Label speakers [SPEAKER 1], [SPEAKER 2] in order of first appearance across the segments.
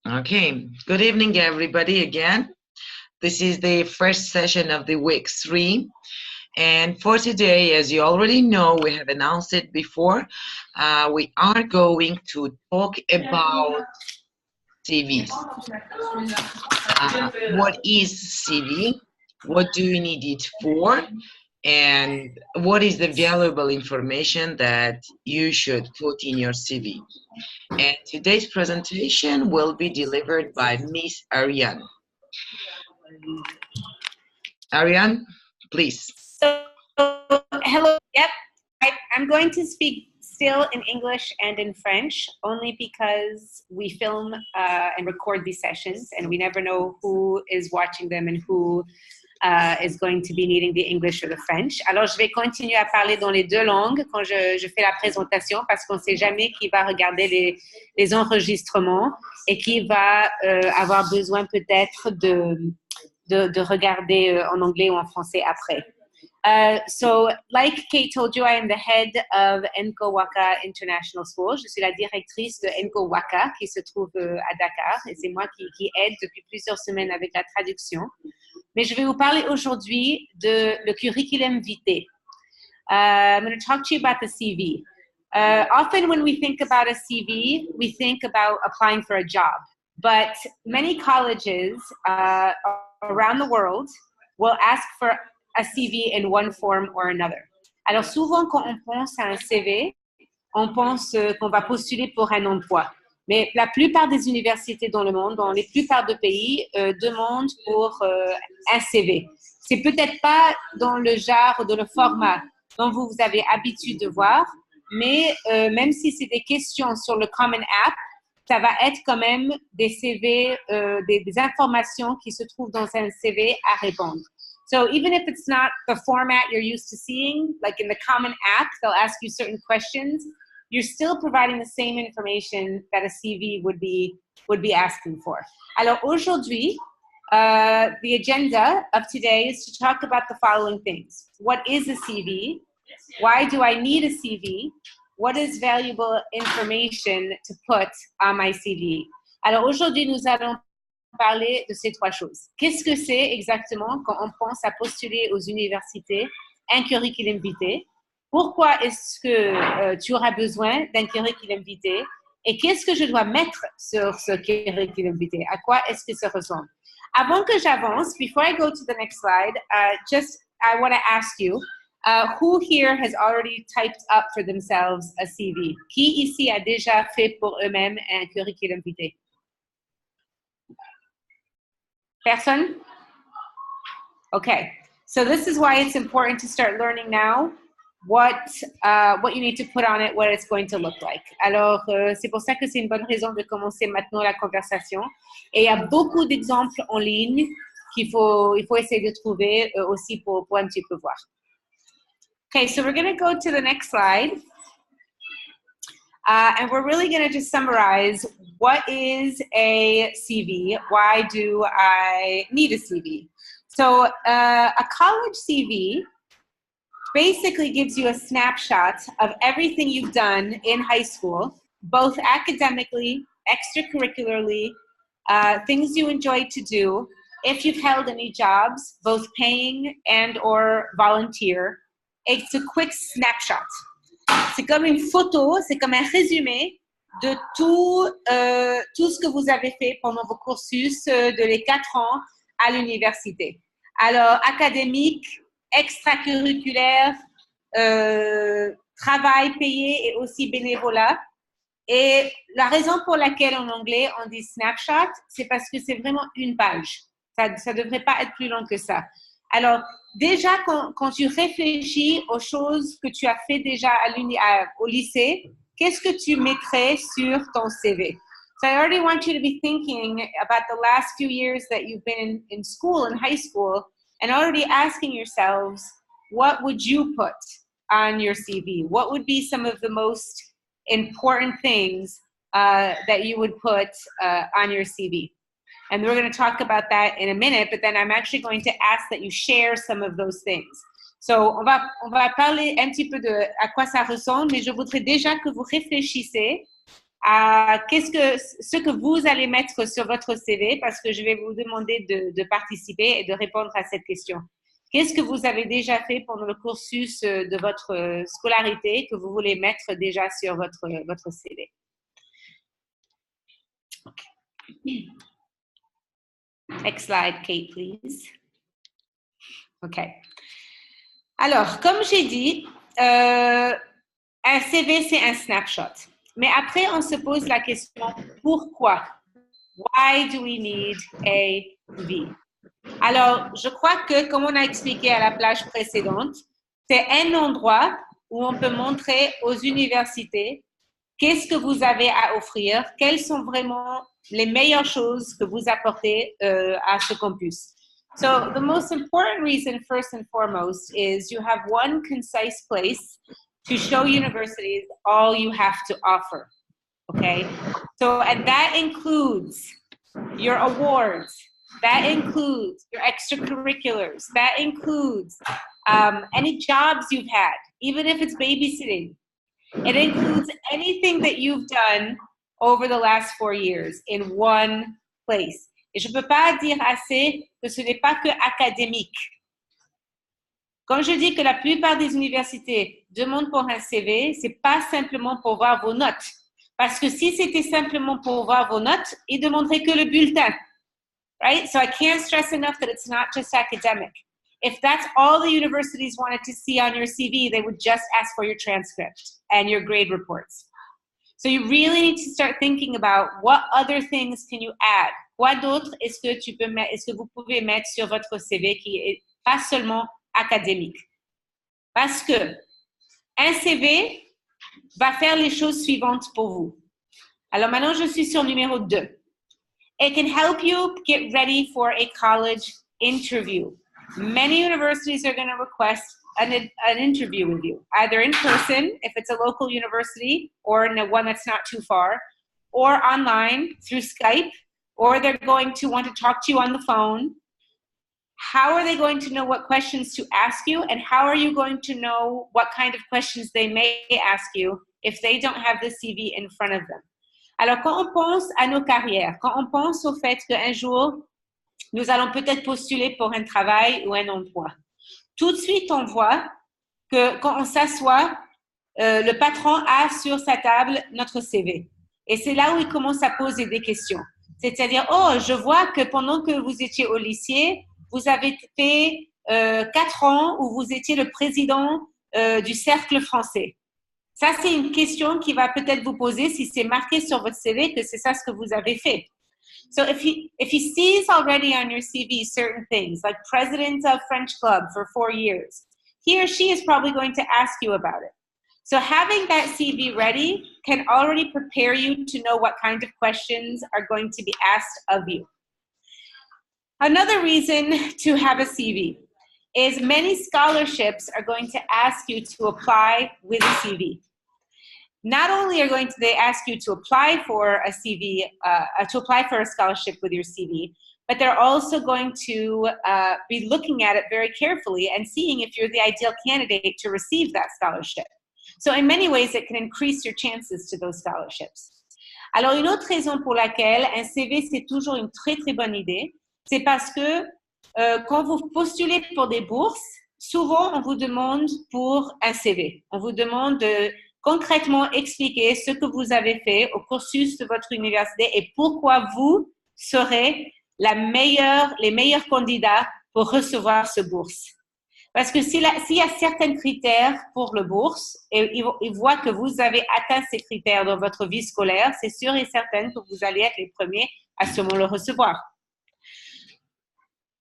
[SPEAKER 1] Okay, good evening, everybody, again. This is the first session of the week 3. And for today, as you already know, we have announced it before, we are going to talk about CVs. What is CV? What do you need it for? And what is the valuable information that you should put in your CV? And today's presentation will be delivered by Miss Ariane. Ariane, please.
[SPEAKER 2] So, hello. Yep, I'm going to speak still in English and in French, only because we film and record these sessions, and we never know who is watching them and who is going to be needing the English or the French. Alors, je vais continuer à parler dans les deux langues quand je fais la présentation, parce qu'on ne sait jamais qui va regarder les enregistrements et qui va avoir besoin peut-être de regarder en anglais ou en français après. So, like Kate told you, I am the head of Enco Waka International School. Je suis la directrice de Enco Waka qui se trouve à Dakar, et c'est moi qui aide depuis plusieurs semaines avec la traduction. Mais je vais vous parler aujourd'hui de le curriculum vitae. I'm going to talk to you about the CV. Often when we think about a CV, we think about applying for a job. But many colleges around the world will ask for a CV in one form or another. Alors souvent quand on pense à un CV, on pense qu'on va postuler pour un emploi. Mais la plupart des universités dans le monde, dans les plupart de pays, demandent pour un CV. C'est peut-être pas dans le genre ou dans le format dont vous avez habitude de voir, mais même si c'est des questions sur le Common App, ça va être quand même des CV, des informations qui se trouvent dans un CV à répondre. So even if it's not the format you're used to seeing, like in the Common App, they'll ask you certain questions, you're still providing the same information that a CV would be asking for. Alors aujourd'hui, the agenda of today is to talk about the following things. What is a CV? Why do I need a CV? What is valuable information to put on my CV? Alors aujourd'hui, nous allons parler de ces trois choses. Qu'est-ce que c'est exactement quand on pense à postuler aux universités un curriculum vitae? Pourquoi est-ce que tu auras besoin d'un curriculum vitae? Et qu'est-ce que je dois mettre sur ce curriculum vitae? À quoi est-ce que ça ressemble? Avant que j'avance, before I go to the next slide, I want to ask you, who here has already typed up for themselves a CV? Qui ici a déjà fait pour eux-mêmes un curriculum vitae? Person? Okay, so this is why it's important to start learning now what you need to put on it, what it's going to look like. Alors, c'est pour ça que c'est une bonne raison de commencer maintenant la conversation. Et il y a beaucoup d'exemples en ligne il faut essayer de trouver aussi pour un petit peu voir. Okay, so we're going to go to the next slide. And we're really going to just summarize what is a CV? Why do I need a CV? So a college CV basically gives you a snapshot of everything you've done in high school, both academically, extracurricularly, things you enjoyed to do, if you've held any jobs, both paying and or volunteer. It's a quick snapshot. C'est comme une photo, c'est comme un résumé de tout ce que vous avez fait pendant vos cursus de les 4 ans à l'université. Alors, académique, extracurriculaire, travail payé et aussi bénévolat. Et la raison pour laquelle en anglais on dit snapshot, c'est parce que c'est vraiment une page. Ça ne devrait pas être plus long que ça. Alors, déjà, quand tu réfléchis aux choses que tu as fait déjà au lycée, qu'est-ce que tu mettrais sur ton CV? So I already want you to be thinking about the last few years that you've been in school, in high school, and already asking yourselves, what would you put on your CV? What would be some of the most important things that you would put on your CV? And we're going to talk about that in a minute, but then I'm actually going to ask that you share some of those things. So, on va parler un petit peu de à quoi ça ressemble, mais je voudrais déjà que vous réfléchissez à ce que vous allez mettre sur votre CV, parce que je vais vous demander de participer et de répondre à cette question. Qu'est-ce que vous avez déjà fait pendant le cursus de votre scolarité que vous voulez mettre déjà sur votre CV? Okay. Next slide, Kate, please. OK. Alors, comme j'ai dit, un CV, c'est un snapshot. Mais après, on se pose la question, pourquoi? Why do we need a CV? Alors, je crois que, comme on a expliqué à la plage précédente, c'est un endroit où on peut montrer aux universités qu'est-ce que vous avez à offrir, quelles sont vraiment les meilleures choses que vous apportez à ce campus. So the most important reason, first and foremost, is you have one concise place to show universities all you have to offer, okay? So, and that includes your awards, that includes your extracurriculars, that includes any jobs you've had, even if it's babysitting. It includes anything that you've done over the last 4 years in one place. Et je ne peux pas dire assez que ce n'est pas que académique. Quand je dis que la plupart des universités demandent pour un CV, ce n'est pas simplement pour voir vos notes. Parce que si c'était simplement pour voir vos notes, ils ne demanderaient que le bulletin. Right? So I can't stress enough that it's not just academic. If that's all the universities wanted to see on your CV, they would just ask for your transcript and your grade reports. So you really need to start thinking about what other things can you add? Quoi d'autre est-ce que vous pouvez mettre sur votre CV qui est pas seulement académique? Parce que un CV va faire les choses suivantes pour vous. Alors maintenant, je suis sur numéro 2. It can help you get ready for a college interview. Many universities are going to request an interview with you, either in person, if it's a local university, or in one that's not too far, or online through Skype, or they're going to want to talk to you on the phone. How are they going to know what questions to ask you, and how are you going to know what kind of questions they may ask you if they don't have the CV in front of them? Alors, quand on pense à nos carrières, quand on pense au fait qu'un jour, nous allons peut-être postuler pour un travail ou un emploi, tout de suite, on voit que quand on s'assoit, le patron a sur sa table notre CV. Et c'est là où il commence à poser des questions. C'est-à-dire, oh, je vois que pendant que vous étiez au lycée, vous avez fait 4 ans où vous étiez le président du cercle français. Ça, c'est une question qui va peut-être vous poser si c'est marqué sur votre CV que c'est ça ce que vous avez fait. So if he sees already on your CV certain things, like president of French club for 4 years, he or she is probably going to ask you about it. So having that CV ready can already prepare you to know what kind of questions are going to be asked of you. Another reason to have a CV is many scholarships are going to ask you to apply with a CV. Not only are they ask you to apply for a CV, to apply for a scholarship with your CV, but they're also going to be looking at it very carefully and seeing if you're the ideal candidate to receive that scholarship. So in many ways, it can increase your chances to those scholarships. Alors, une autre raison pour laquelle un CV, c'est toujours une très, très bonne idée, c'est parce que quand vous postulez pour des bourses, souvent, on vous demande pour un CV. On vous demande de concrètement expliquer ce que vous avez fait au cursus de votre université et pourquoi vous serez les meilleurs candidats pour recevoir ce bourse. Parce que s'il y a certains critères pour le bourse et ils voient que vous avez atteint ces critères dans votre vie scolaire, c'est sûr et certain que vous allez être les premiers à sûrement le recevoir.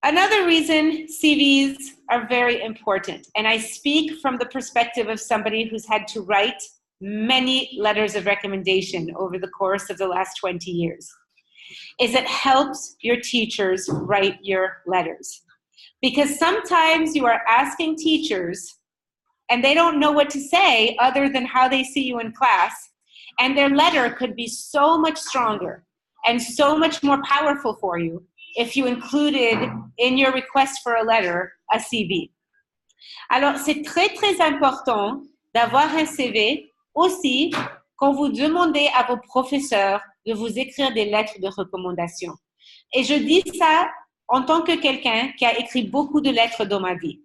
[SPEAKER 2] Another reason CVs are very important, and I speak from the perspective of somebody who's had to write many letters of recommendation over the course of the last 20 years, is it helps your teachers write your letters. Because sometimes you are asking teachers and they don't know what to say other than how they see you in class, and their letter could be so much stronger and so much more powerful for you if you included in your request for a letter a CV. Alors, c'est très, très important d'avoir un CV aussi quand vous demandez à vos professeurs de vous écrire des lettres de recommandation. Et je dis ça en tant que quelqu'un qui a écrit beaucoup de lettres dans ma vie.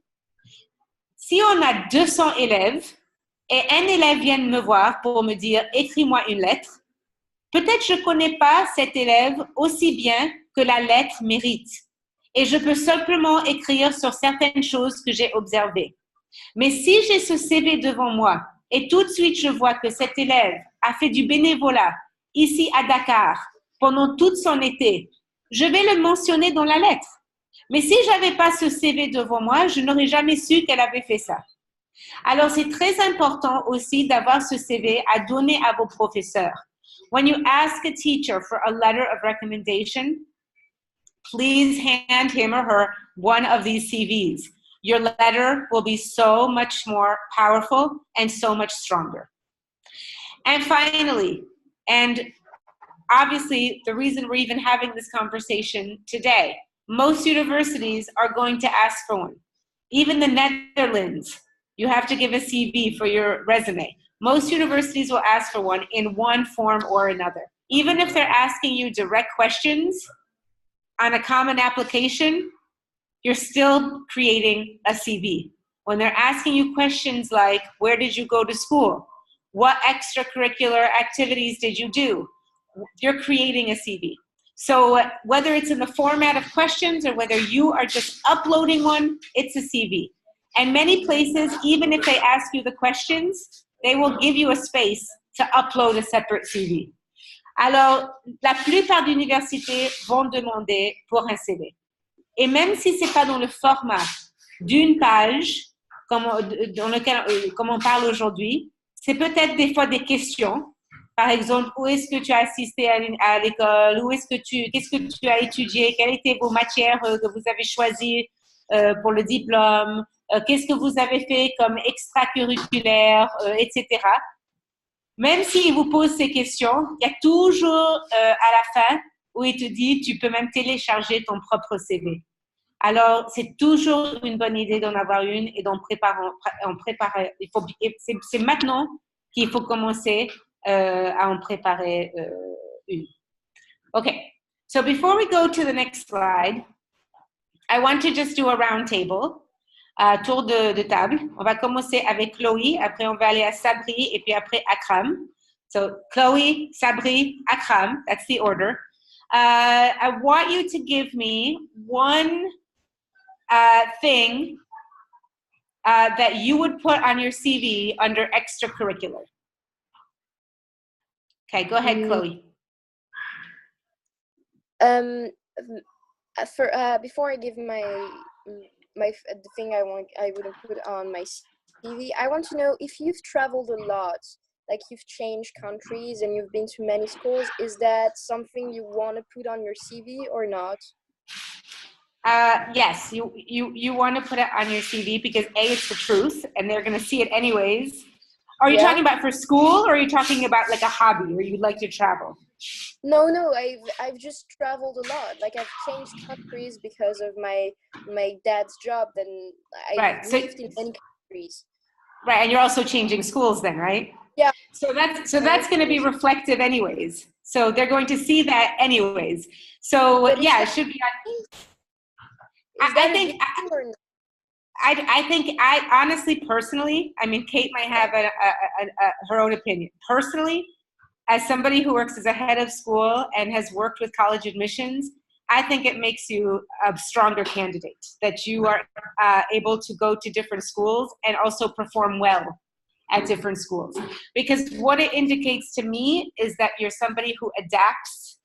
[SPEAKER 2] Si on a 200 élèves et un élève vient me voir pour me dire « écris-moi une lettre », peut-être je ne connais pas cet élève aussi bien que la lettre mérite. Et je peux simplement écrire sur certaines choses que j'ai observées. Mais si j'ai ce CV devant moi et tout de suite je vois que cet élève a fait du bénévolat ici à Dakar pendant tout son été, je vais le mentionner dans la lettre. Mais si je n'avais pas ce CV devant moi, je n'aurais jamais su qu'elle avait fait ça. Alors, c'est très important aussi d'avoir ce CV à donner à vos professeurs. When you ask a teacher for a letter of recommendation, please hand him or her one of these CVs. Your letter will be so much more powerful and so much stronger. And finally, and obviously the reason we're even having this conversation today, most universities are going to ask for one. Even the Netherlands, you have to give a CV for your resume. Most universities will ask for one in one form or another. Even if they're asking you direct questions on a common application, you're still creating a CV. When they're asking you questions like, where did you go to school? What extracurricular activities did you do? You're creating a CV. So whether it's in the format of questions or whether you are just uploading one, it's a CV. And many places, even if they ask you the questions, they will give you a space to upload a separate CV. Alors, la plupart d'universités vont demander pour un CV. Et même si ce n'est pas dans le format d'une page, comme on parle aujourd'hui, c'est peut-être des fois des questions. Par exemple, où est-ce que tu as assisté à l'école? Qu'est-ce que tu as étudié? Quelles étaient vos matières que vous avez choisies pour le diplôme? Qu'est-ce que vous avez fait comme extracurriculaire, etc. Même s'il vous pose ces questions, il y a toujours à la fin où il te dit, tu peux même télécharger ton propre CV. Alors, c'est toujours une bonne idée d'en avoir une et d'en préparer. C'est maintenant qu'il faut commencer à en préparer une. Okay, so before we go to the next slide, I want to just do a round table, tour de table. On va commencer avec Chloé, après on va aller à Sabri et puis après Akram. So Chloé, Sabri, Akram, that's the order. I want you to give me one thing that you would put on your CV under extracurricular. Okay, go ahead, Chloe.
[SPEAKER 3] Before I give the thing I would put on my CV, I want to know if you've traveled a lot, like you've changed countries and you've been to many schools. Is that something you want to put on your CV or not?
[SPEAKER 2] Yes, you want to put it on your CV because A, it's the truth, and they're going to see it anyways. Are you talking about for school, or are you talking about like a hobby, or you'd like to travel?
[SPEAKER 3] No, I've just traveled a lot. Like I've changed countries because of my dad's job. Then I lived in many countries.
[SPEAKER 2] Right, and you're also changing schools then, right?
[SPEAKER 3] Yeah.
[SPEAKER 2] So that's going to be reflective anyways. So they're going to see that anyways. So yeah, it should be on. I think honestly, personally, I mean, Kate might have her own opinion. Personally, as somebody who works as a head of school and has worked with college admissions, I think it makes you a stronger candidate, that you are able to go to different schools and also perform well at different schools. Because what it indicates to me is that you're somebody who adapts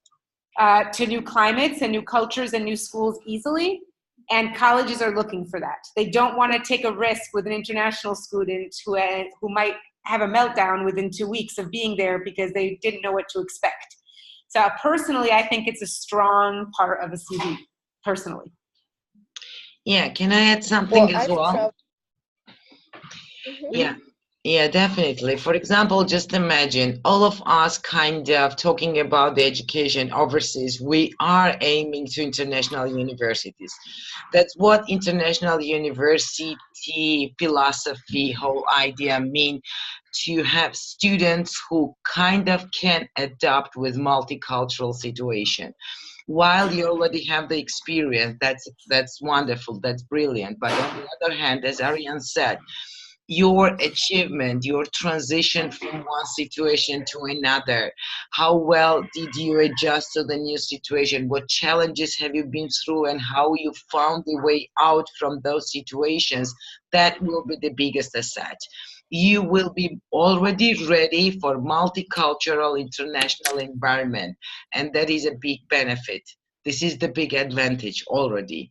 [SPEAKER 2] to new climates and new cultures and new schools easily. And colleges are looking for that. They don't want to take a risk with an international student who might have a meltdown within 2 weeks of being there because they didn't know what to expect. So personally, I think it's a strong part of a CV, personally.
[SPEAKER 1] Yeah, can I add something as well?
[SPEAKER 3] Mm-hmm.
[SPEAKER 1] Yeah. Yeah, definitely. For example, just imagine all of us kind of talking about the education overseas. We are aiming to international universities. That's what international university philosophy, whole idea mean to have students who kind of can adapt with multicultural situation. While you already have the experience, that's wonderful, that's brilliant. But on the other hand, as Ariane said, your achievement, your transition from one situation to another. How well did you adjust to the new situation? What challenges have you been through and how you found the way out from those situations? That will be the biggest asset. You will be already ready for multicultural international environment, and that is a big benefit. This is the big advantage already.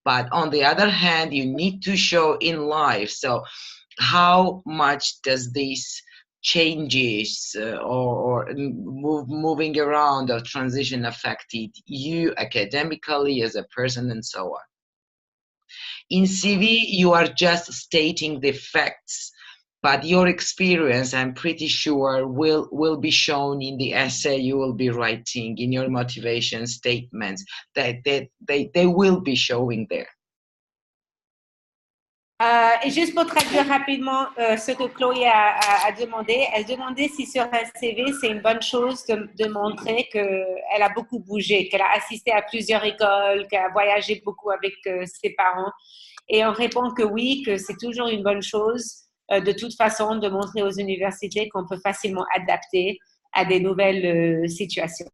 [SPEAKER 1] But on the other hand, you need to show in life. So how much does these changes or moving around or transition affected you academically as a person and so on. In CV, you are just stating the facts, but your experience, I'm pretty sure, will be shown in the essay you will be writing, in your motivation statements, that they will be showing there.
[SPEAKER 2] Et juste pour traduire rapidement ce que Chloé a demandé, elle demandait si sur un CV, c'est une bonne chose de montrer qu'elle a beaucoup bougé, qu'elle a assisté à plusieurs écoles, qu'elle a voyagé beaucoup avec ses parents. Et on répond que oui, que c'est toujours une bonne chose de toute façon de montrer aux universités qu'on peut facilement adapter à des nouvelles situations.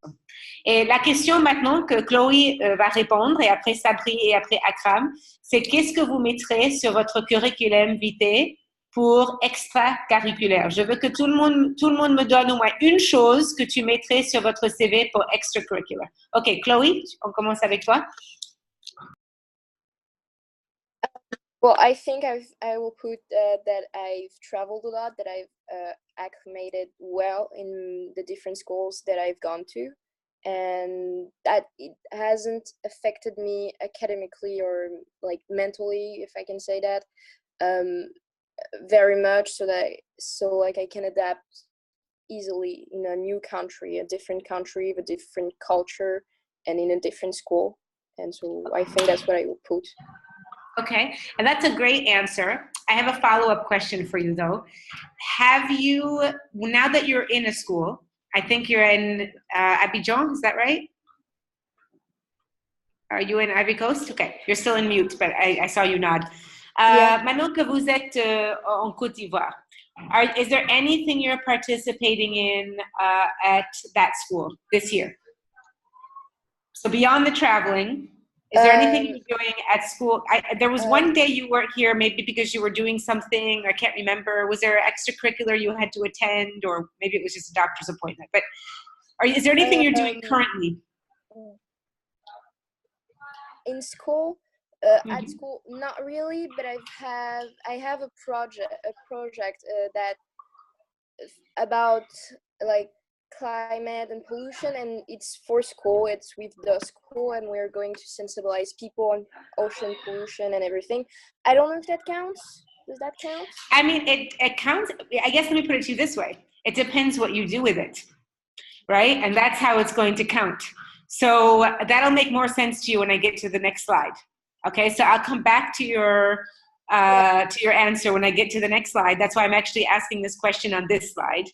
[SPEAKER 2] Et la question maintenant que Chloé va répondre, et après Sabri et après Akram, c'est qu'est-ce que vous mettrez sur votre curriculum vitae pour extracurriculaire? Je veux que tout le monde me donne au moins une chose que tu mettrais sur votre CV pour extracurricular. OK, Chloé, on commence avec toi.
[SPEAKER 3] Well, I think I will put that I've traveled a lot, that I've acclimated well in the different schools that I've gone to, and that it hasn't affected me academically or like mentally, if I can say that, very much, so like I can adapt easily in a new country, a different country, with a different culture, and in a different school. And so I think that's what I will put.
[SPEAKER 2] Okay, and that's a great answer. I have a follow-up question for you, though. Have you, now that you're in a school, I think you're in Abidjan, is that right? Are you in Ivory Coast? Okay, you're still in mute, but I saw you nod.
[SPEAKER 3] Yeah.
[SPEAKER 2] Maintenant que vous êtes en Côte d'Ivoire, is there anything you're participating in at that school this year? So beyond the traveling, is there anything you're doing at school? There was one day you weren't here, maybe because you were doing something, I can't remember. Was there extracurricular you had to attend, or maybe it was just a doctor's appointment? But is there anything you're doing currently?
[SPEAKER 3] In school, at school, not really, but I have a project that about like climate and pollution, and it's for school, it's with the school, and we're going to sensibilize people on ocean pollution and everything. I don't know if that counts. Does that count?
[SPEAKER 2] I mean, it counts. I guess let me put it to you this way. It depends what you do with it, right? And that's how it's going to count. So that'll make more sense to you when I get to the next slide. Okay, so I'll come back to your answer when I get to the next slide. That's why I'm actually asking this question on this slide.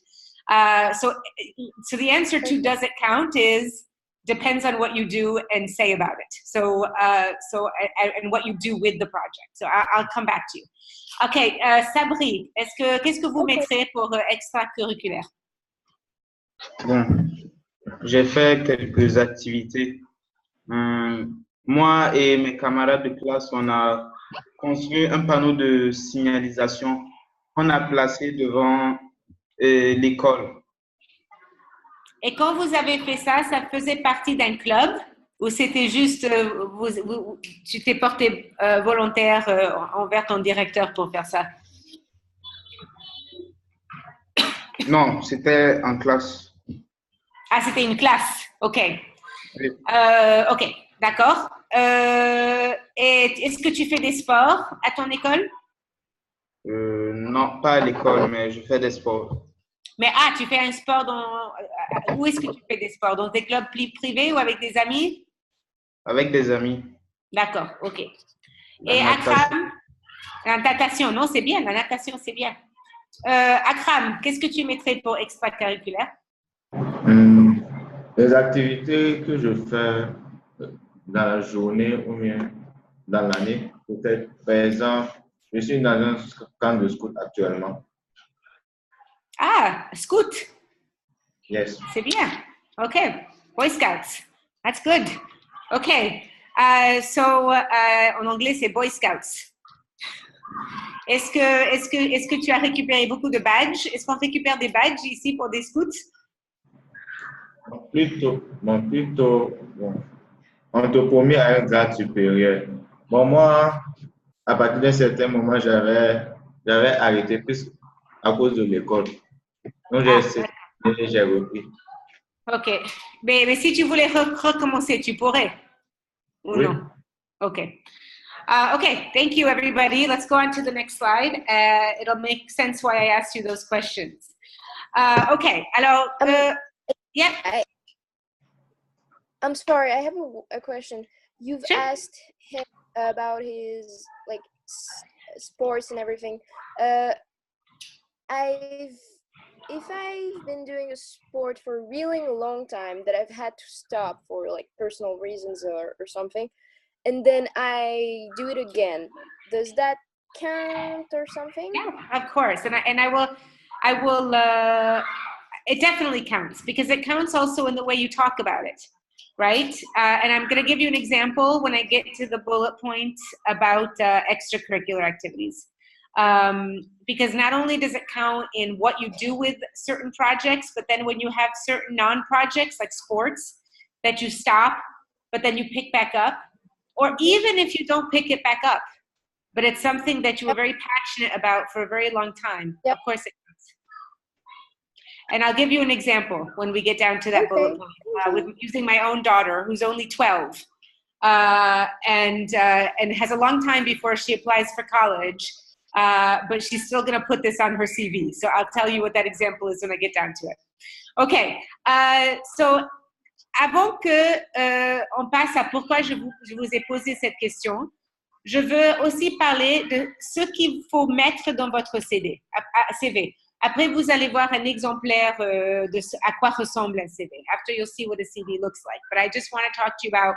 [SPEAKER 2] So the answer to does it count is depends on what you do and say about it. So and what you do with the project. So I'll come back to you. Okay, Sabri, qu'est-ce que vous mettrez pour extracurriculaire?
[SPEAKER 4] Bon, j'ai fait quelques activités. Moi et mes camarades de classe, on a construit un panneau de signalisation qu'on a placé devant l'école.
[SPEAKER 2] Et quand vous avez fait ça, ça faisait partie d'un club ou c'était juste, tu t'es porté volontaire envers ton directeur pour faire ça?
[SPEAKER 4] Non, c'était en classe.
[SPEAKER 2] Ah, c'était une classe, ok.
[SPEAKER 4] Oui.
[SPEAKER 2] Ok, d'accord. Et est-ce que tu fais des sports à ton école?
[SPEAKER 4] Non, pas à l'école, mais je fais des sports
[SPEAKER 2] Mais tu fais un sport dans... Où est-ce que tu fais des sports? Dans des clubs privés ou avec des amis?
[SPEAKER 4] avec des amis.
[SPEAKER 2] D'accord, ok.
[SPEAKER 4] La
[SPEAKER 2] Et
[SPEAKER 4] natation.
[SPEAKER 2] Akram, la natation, non, c'est bien, la natation, c'est bien. Akram, qu'est-ce que tu mettrais pour extracurriculaire?
[SPEAKER 5] Les activités que je fais dans la journée ou bien dans l'année, peut-être, par exemple, je suis dans un camp de scout actuellement.
[SPEAKER 2] Ah, scout,
[SPEAKER 5] Yes.
[SPEAKER 2] c'est bien. Ok, Boy Scouts, that's good. Ok, en anglais, c'est Boy Scouts. Est-ce que tu as récupéré beaucoup de badges? Est-ce qu'on récupère des badges ici pour des scouts?
[SPEAKER 5] Plutôt, bon, on te promet à un grade supérieur. Bon, moi, à partir d'un certain moment, j'avais arrêté plus à cause de l'école. Donc, j'ai essayé et j'ai repris.
[SPEAKER 2] Ok. Mais si tu voulais recommencer, tu pourrais? Ou
[SPEAKER 5] Oui.
[SPEAKER 2] non? Ok. Okay, thank you, everybody. Let's go on to the next slide. It'll make sense why I asked you those questions. Okay, alors, yeah.
[SPEAKER 3] I'm sorry, I have a question. You've
[SPEAKER 2] Sure.
[SPEAKER 3] asked him about his like sports and everything. If I've been doing a sport for a really long time that I've had to stop for like personal reasons or something, and then I do it again, does that count or something?
[SPEAKER 2] Yeah, of course. And I will, it definitely counts because it counts also in the way you talk about it, right? And I'm going to give you an example when I get to the bullet points about extracurricular activities. Because not only does it count in what you do with certain projects, but then when you have certain non-projects like sports that you stop, but then you pick back up, or even if you don't pick it back up, but it's something that you were very passionate about for a very long time.
[SPEAKER 3] Yep.
[SPEAKER 2] Of course it counts. And I'll give you an example when we get down to that bullet point with using my own daughter, who's only 12, and has a long time before she applies for college. But she's still going to put this on her CV. So I'll tell you what that example is when I get down to it. Okay. So avant que on passe à pourquoi je vous ai posé cette question, je veux aussi parler de ce qu'il faut mettre dans votre CV. Après, vous allez voir un exemplaire de à quoi ressemble un CV. After, you'll see what a CV looks like. But I just want to talk to you about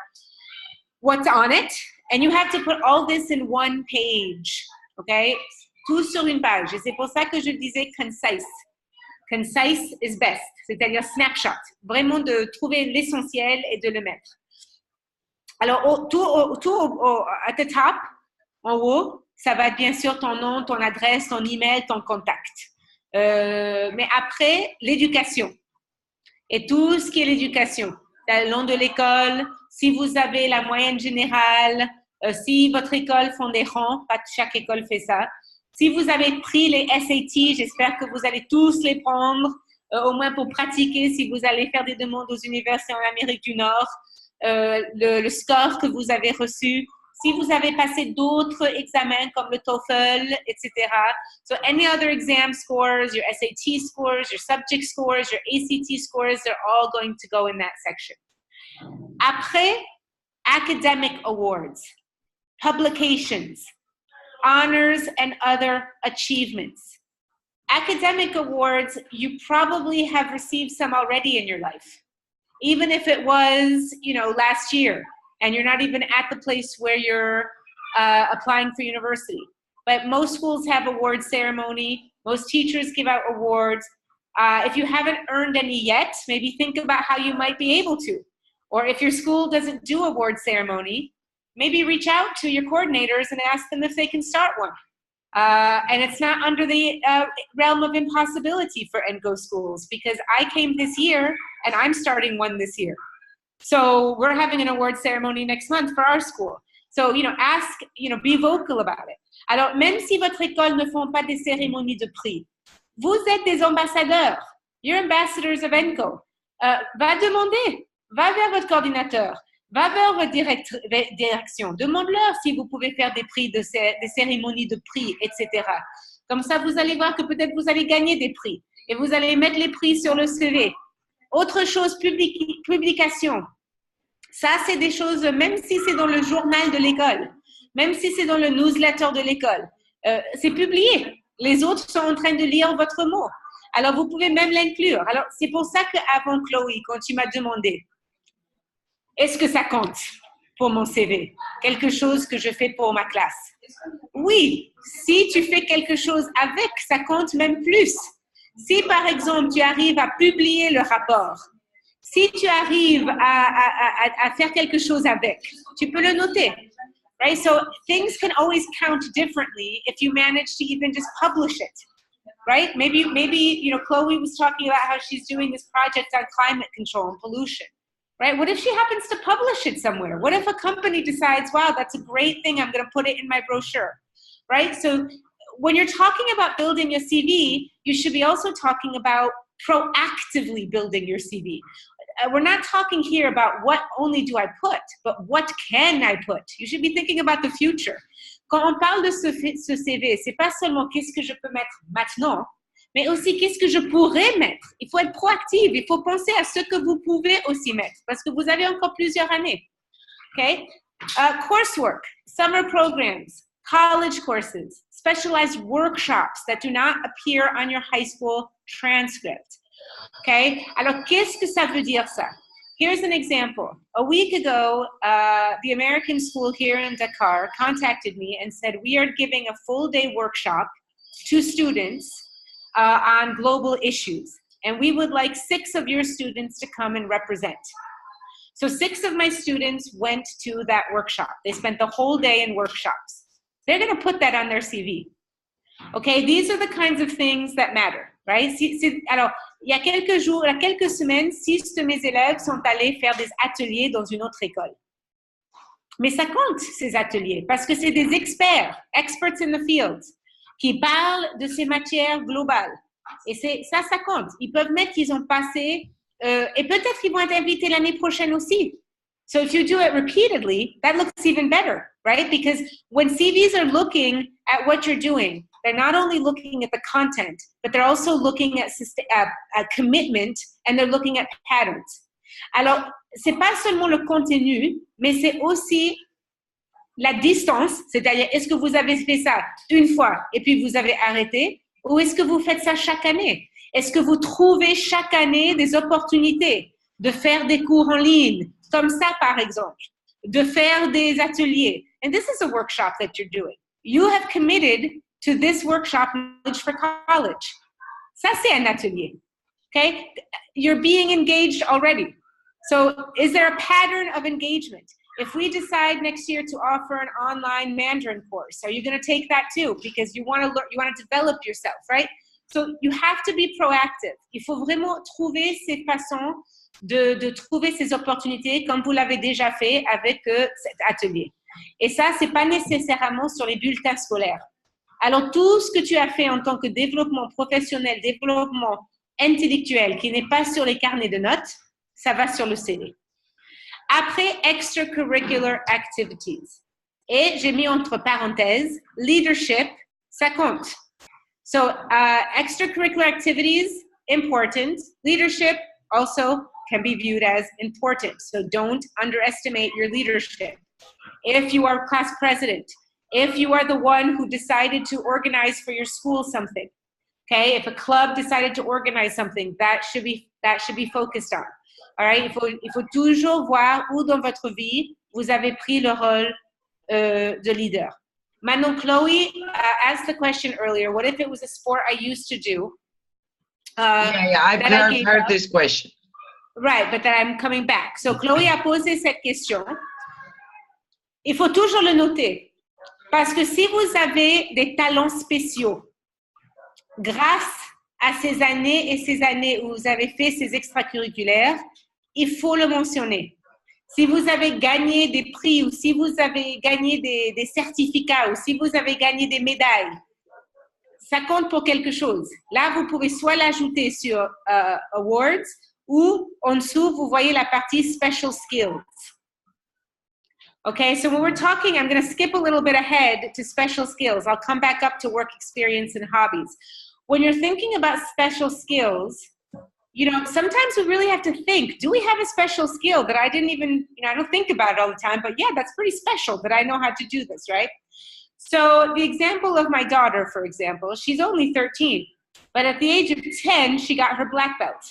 [SPEAKER 2] what's on it. And you have to put all this in one page. Okay? Tout sur une page. Et c'est pour ça que je disais concise. Concise is best, c'est-à-dire snapshot. Vraiment de trouver l'essentiel et de le mettre. Alors, at the top, en haut, ça va être bien sûr ton nom, ton adresse, ton email, ton contact. Mais après, l'éducation. Et tout ce qui est l'éducation. Le nom de l'école, si vous avez la moyenne générale, si votre école font des rangs, pas chaque école fait ça. Si vous avez pris les SAT, j'espère que vous allez tous les prendre, au moins pour pratiquer si vous allez faire des demandes aux universités en Amérique du Nord, le score que vous avez reçu. Si vous avez passé d'autres examens comme le TOEFL, etc. So any other exam scores, your SAT scores, your subject scores, your ACT scores, they're all going to go in that section. Après, academic awards, publications, honors and other achievements. Academic awards, you probably have received some already in your life. Even if it was, last year, and you're not even at the place where you're applying for university. But most schools have award ceremony. Most teachers give out awards. If you haven't earned any yet, maybe think about how you might be able to. Or if your school doesn't do award ceremony, maybe reach out to your coordinators and ask them if they can start one. And it's not under the realm of impossibility for ENGO schools because I came this year and I'm starting one this year. So we're having an award ceremony next month for our school. So, ask, be vocal about it. Alors, même si votre école ne font pas des cérémonies de prix, vous êtes des ambassadeurs. You're ambassadors of ENGO. Va demander, va vers votre coordinateur. Va vers votre direction. Demande-leur si vous pouvez faire des prix, des cérémonies de prix, etc. Comme ça, vous allez voir que peut-être vous allez gagner des prix et vous allez mettre les prix sur le CV. Autre chose, publication. Ça, c'est des choses, même si c'est dans le journal de l'école, même si c'est dans le newsletter de l'école, c'est publié. Les autres sont en train de lire votre mot. Alors, vous pouvez même l'inclure. Alors, c'est pour ça qu'avant, Chloé, quand tu m'as demandé, est-ce que ça compte pour mon CV? Quelque chose que je fais pour ma classe? Oui, si tu fais quelque chose avec, ça compte même plus. Si, par exemple, tu arrives à publier le rapport, si tu arrives à faire quelque chose avec, tu peux le noter. Right? So things can always count differently if you manage to even just publish it. Right? Maybe, you know, Chloe was talking about how she's doing this project on climate control and pollution. Right? What if she happens to publish it somewhere? What if a company decides, wow, that's a great thing, I'm going to put it in my brochure? Right? So when you're talking about building your CV, you should be also talking about proactively building your CV. We're not talking here about what only do I put, but what can I put? You should be thinking about the future. Quand on parle de ce CV, c'est pas seulement qu'est-ce que je peux mettre maintenant, mais aussi qu'est-ce que je pourrais mettre. Il faut être proactif, il faut penser à ce que vous pouvez aussi mettre, parce que vous avez encore plusieurs années. Okay? Coursework, summer programs, college courses, specialized workshops that do not appear on your high school transcript. Okay? Alors, qu'est-ce que ça veut dire ça? Here's an example. A week ago, the American school here in Dakar contacted me and said, we are giving a full-day workshop to students on global issues. And we would like 6 of your students to come and represent. So 6 of my students went to that workshop. They spent the whole day in workshops. They're going to put that on their CV. Okay, these are the kinds of things that matter, right? Alors, il y a quelques jours, il y a quelques semaines, 6 de mes élèves sont allés faire des ateliers dans une autre école. Mais ça compte, ces ateliers, parce que c'est des experts in the field, qui parlent de ces matières globales. Et ça compte. Ils peuvent mettre qu'ils ont passé, et peut-être qu'ils vont être invités l'année prochaine aussi. So if you do it repeatedly, that looks even better, right? Because when CVs are looking at what you're doing, they're not only looking at the content, but they're also looking at commitment, and they're looking at patterns. Alors, c'est pas seulement le contenu, mais c'est aussi la distance, c'est-à-dire est-ce que vous avez fait ça une fois et puis vous avez arrêté, ou est-ce que vous faites ça chaque année? Est-ce que vous trouvez chaque année des opportunités de faire des cours en ligne, comme ça par exemple, de faire des ateliers? And this is a workshop that you're doing. You have committed to this workshop, Knowledge for College. Ça, c'est un atelier. Okay? You're being engaged already. So is there a pattern of engagement? If we decide next year to offer an online Mandarin course, are you going to take that too? Because you want to learn, you want to develop yourself, right? So you have to be proactive. Il faut vraiment trouver ces façons de trouver ces opportunités comme vous l'avez déjà fait avec cet atelier. Et ça, c'est pas nécessairement sur les bulletins scolaires. Alors, tout ce que tu as fait en tant que développement professionnel, développement intellectuel, qui n'est pas sur les carnets de notes, ça va sur le CV. Après, extracurricular activities. Et j'ai mis entre parenthèses, leadership, ça compte. So, extracurricular activities, important. Leadership also can be viewed as important. So, don't underestimate your leadership. If you are class president, if you are the one who decided to organize for your school something, okay? If a club decided to organize something, that should be focused on. All right? Il faut toujours voir où dans votre vie vous avez pris le rôle de leader. Maintenant, Chloe asked the question earlier, what if it was a sport I used to do?
[SPEAKER 1] I've heard this question.
[SPEAKER 2] Right, but then I'm coming back. So, Chloe a posé cette question. Il faut toujours le noter. Parce que si vous avez des talents spéciaux, grâce à ces années où vous avez fait ces extracurriculaires, il faut le mentionner. Si vous avez gagné des prix ou si vous avez gagné des certificats ou si vous avez gagné des médailles, ça compte pour quelque chose. Là, vous pouvez soit l'ajouter sur Awards ou en dessous, vous voyez la partie Special Skills. Okay, so when we're talking, I'm going to skip a little bit ahead to special skills. I'll come back up to work experience and hobbies. When you're thinking about special skills, you know, sometimes we really have to think, do we have a special skill that I didn't even, you know, I don't think about it all the time, but yeah, that's pretty special that I know how to do this, right? So the example of my daughter, for example, she's only 13, but at the age of 10, she got her black belt.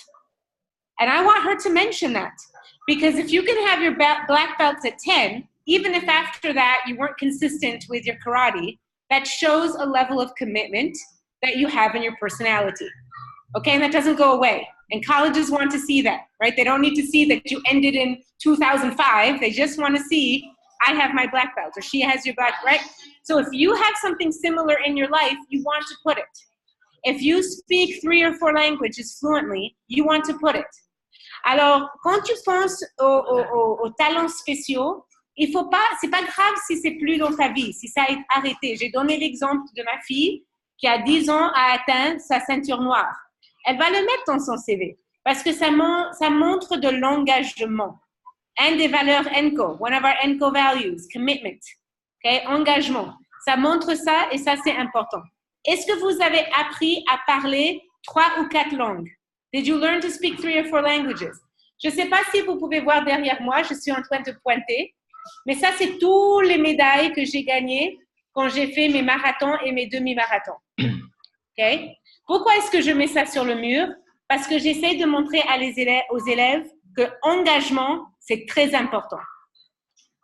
[SPEAKER 2] And I want her to mention that, because if you can have your black belts at 10, even if after that you weren't consistent with your karate, that shows a level of commitment that you have in your personality. Okay, and that doesn't go away. And colleges want to see that, right? They don't need to see that you ended in 2005. They just want to see, I have my black belt, or she has your black, right? So if you have something similar in your life, you want to put it. If you speak 3 or 4 languages fluently, you want to put it. Alors, quand tu penses aux talents spéciaux, il faut pas, c'est pas grave si c'est plus dans ta vie, si ça a arrêté. J'ai donné l'exemple de ma fille qui à 10 ans a atteint sa ceinture noire. Elle va le mettre dans son CV parce que ça montre de l'engagement. Un des valeurs ENCO, one of our ENCO values, commitment, okay? Engagement. Ça montre ça et ça c'est important. Est-ce que vous avez appris à parler 3 ou 4 langues? Did you learn to speak 3 or 4 languages? Je ne sais pas si vous pouvez voir derrière moi, je suis en train de pointer, mais ça c'est toutes les médailles que j'ai gagnées quand j'ai fait mes marathons et mes demi-marathons. Okay? Pourquoi est-ce que je mets ça sur le mur? Parce que j'essaie de montrer aux élèves que engagement, c'est très important.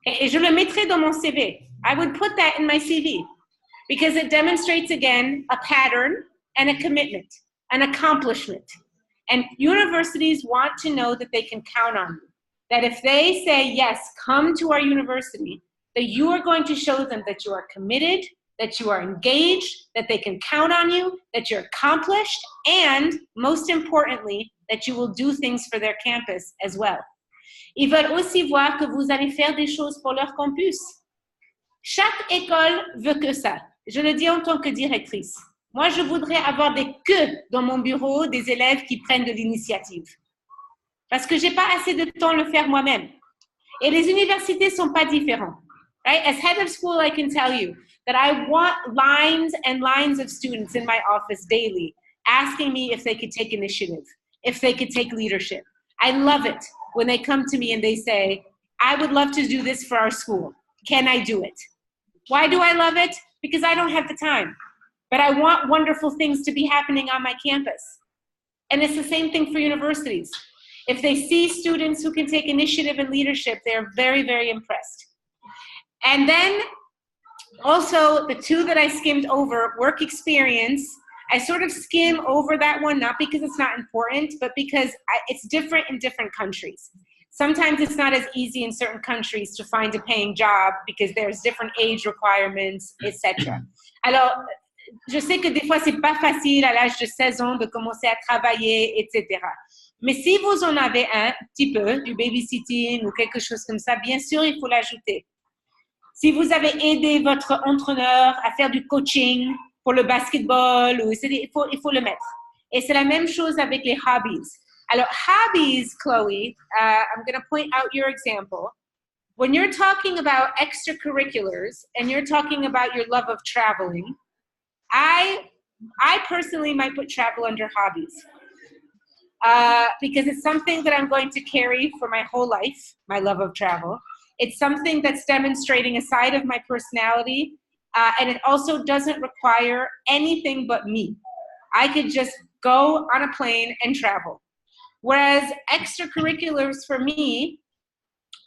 [SPEAKER 2] Okay? Et je le mettrai dans mon CV. I would put that in my CV because it demonstrates again a pattern and a commitment, an accomplishment. And universities want to know that they can count on you. That if they say, yes, come to our university, that you are going to show them that you are committed, that you are engaged, that they can count on you, that you're accomplished, and most importantly, that you will do things for their campus as well. Ils veulent aussi voir que vous allez faire des choses pour leur campus. Chaque école veut que ça. Je le dis en tant que directrice. Moi, je voudrais avoir des queues dans mon bureau des élèves qui prennent de l'initiative. Parce que j'ai pas assez de temps à le faire moi-même. Et les universités sont pas différentes. Right? As head of school, I can tell you that I want lines and lines of students in my office daily asking me if they could take initiative, if they could take leadership. I love it when they come to me and they say, I would love to do this for our school. Can I do it? Why do I love it? Because I don't have the time. But I want wonderful things to be happening on my campus. And it's the same thing for universities. If they see students who can take initiative and leadership, they're very, very impressed. And then also the 2 that I skimmed over, work experience, I sort of skim over that one, not because it's not important, but because it's different in different countries. Sometimes it's not as easy in certain countries to find a paying job because there's different age requirements, etc. Alors, je sais que des fois, c'est pas facile à l'âge de 16 ans de commencer à travailler, etc. Mais si vous en avez un petit peu, du babysitting ou quelque chose comme ça, bien sûr, il faut l'ajouter. Si vous avez aidé votre entraîneur à faire du coaching pour le basketball, il faut le mettre. Et c'est la même chose avec les hobbies. Alors, hobbies, Chloe, I'm going to point out your example. When you're talking about extracurriculars and you're talking about your love of traveling, I personally might put travel under hobbies because it's something that I'm going to carry for my whole life, my love of travel. It's something that's demonstrating a side of my personality, and it also doesn't require anything but me. I could just go on a plane and travel. Whereas extracurriculars for me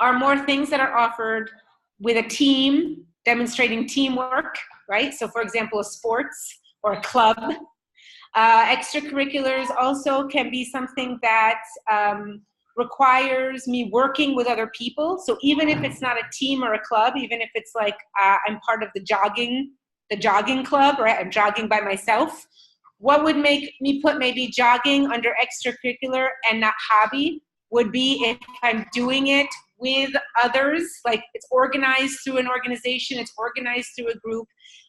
[SPEAKER 2] are more things that are offered with a team, demonstrating teamwork, right? So for example, a sports or a club. Extracurriculars also can be something that requires me working with other people. So even if it's not a team or a club, even if it's like I'm part of the jogging club, right? I'm jogging by myself. What would make me put maybe jogging under extracurricular and not hobby would be if I'm doing it with others, like it's organized through an organization, it's organized through a group,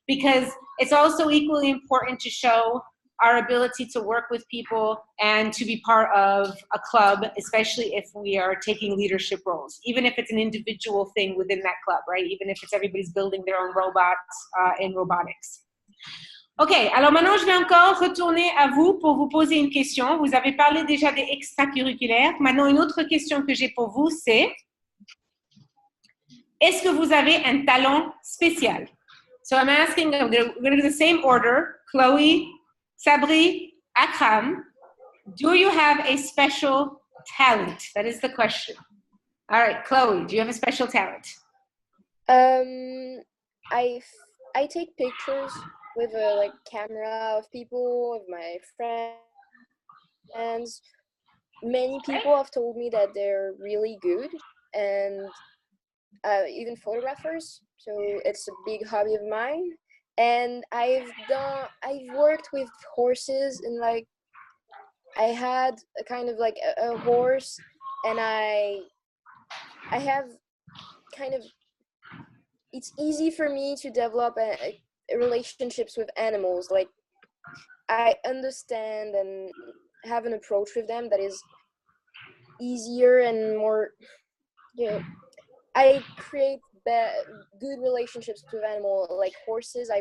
[SPEAKER 2] because it's also equally important to show our ability to work with people and to be part of a club, especially if we are taking leadership roles, even if it's an individual thing within that club, right? Even if it's everybody's building their own robots in robotics. OK, alors maintenant, je vais encore retourner à vous pour vous poser une question. Vous avez parlé déjà des extracurriculaires. Maintenant, une autre question que j'ai pour vous, c'est est-ce que vous avez un talent spécial? So I'm asking, we're going to do the same order. Chloe, Sabri, Akram, do you have a special talent? That is the question. All right, Chloe, do you have a special talent?
[SPEAKER 3] I take pictures with a like camera of people, of my friends. Many people have told me that they're really good, and even photographers. So it's a big hobby of mine. And I've worked with horses, and like I had a kind of like a horse, and I have kind of, it's easy for me to develop relationships with animals. Like I understand and have an approach with them that is easier and more, you know, I create good relationships with animals, like horses.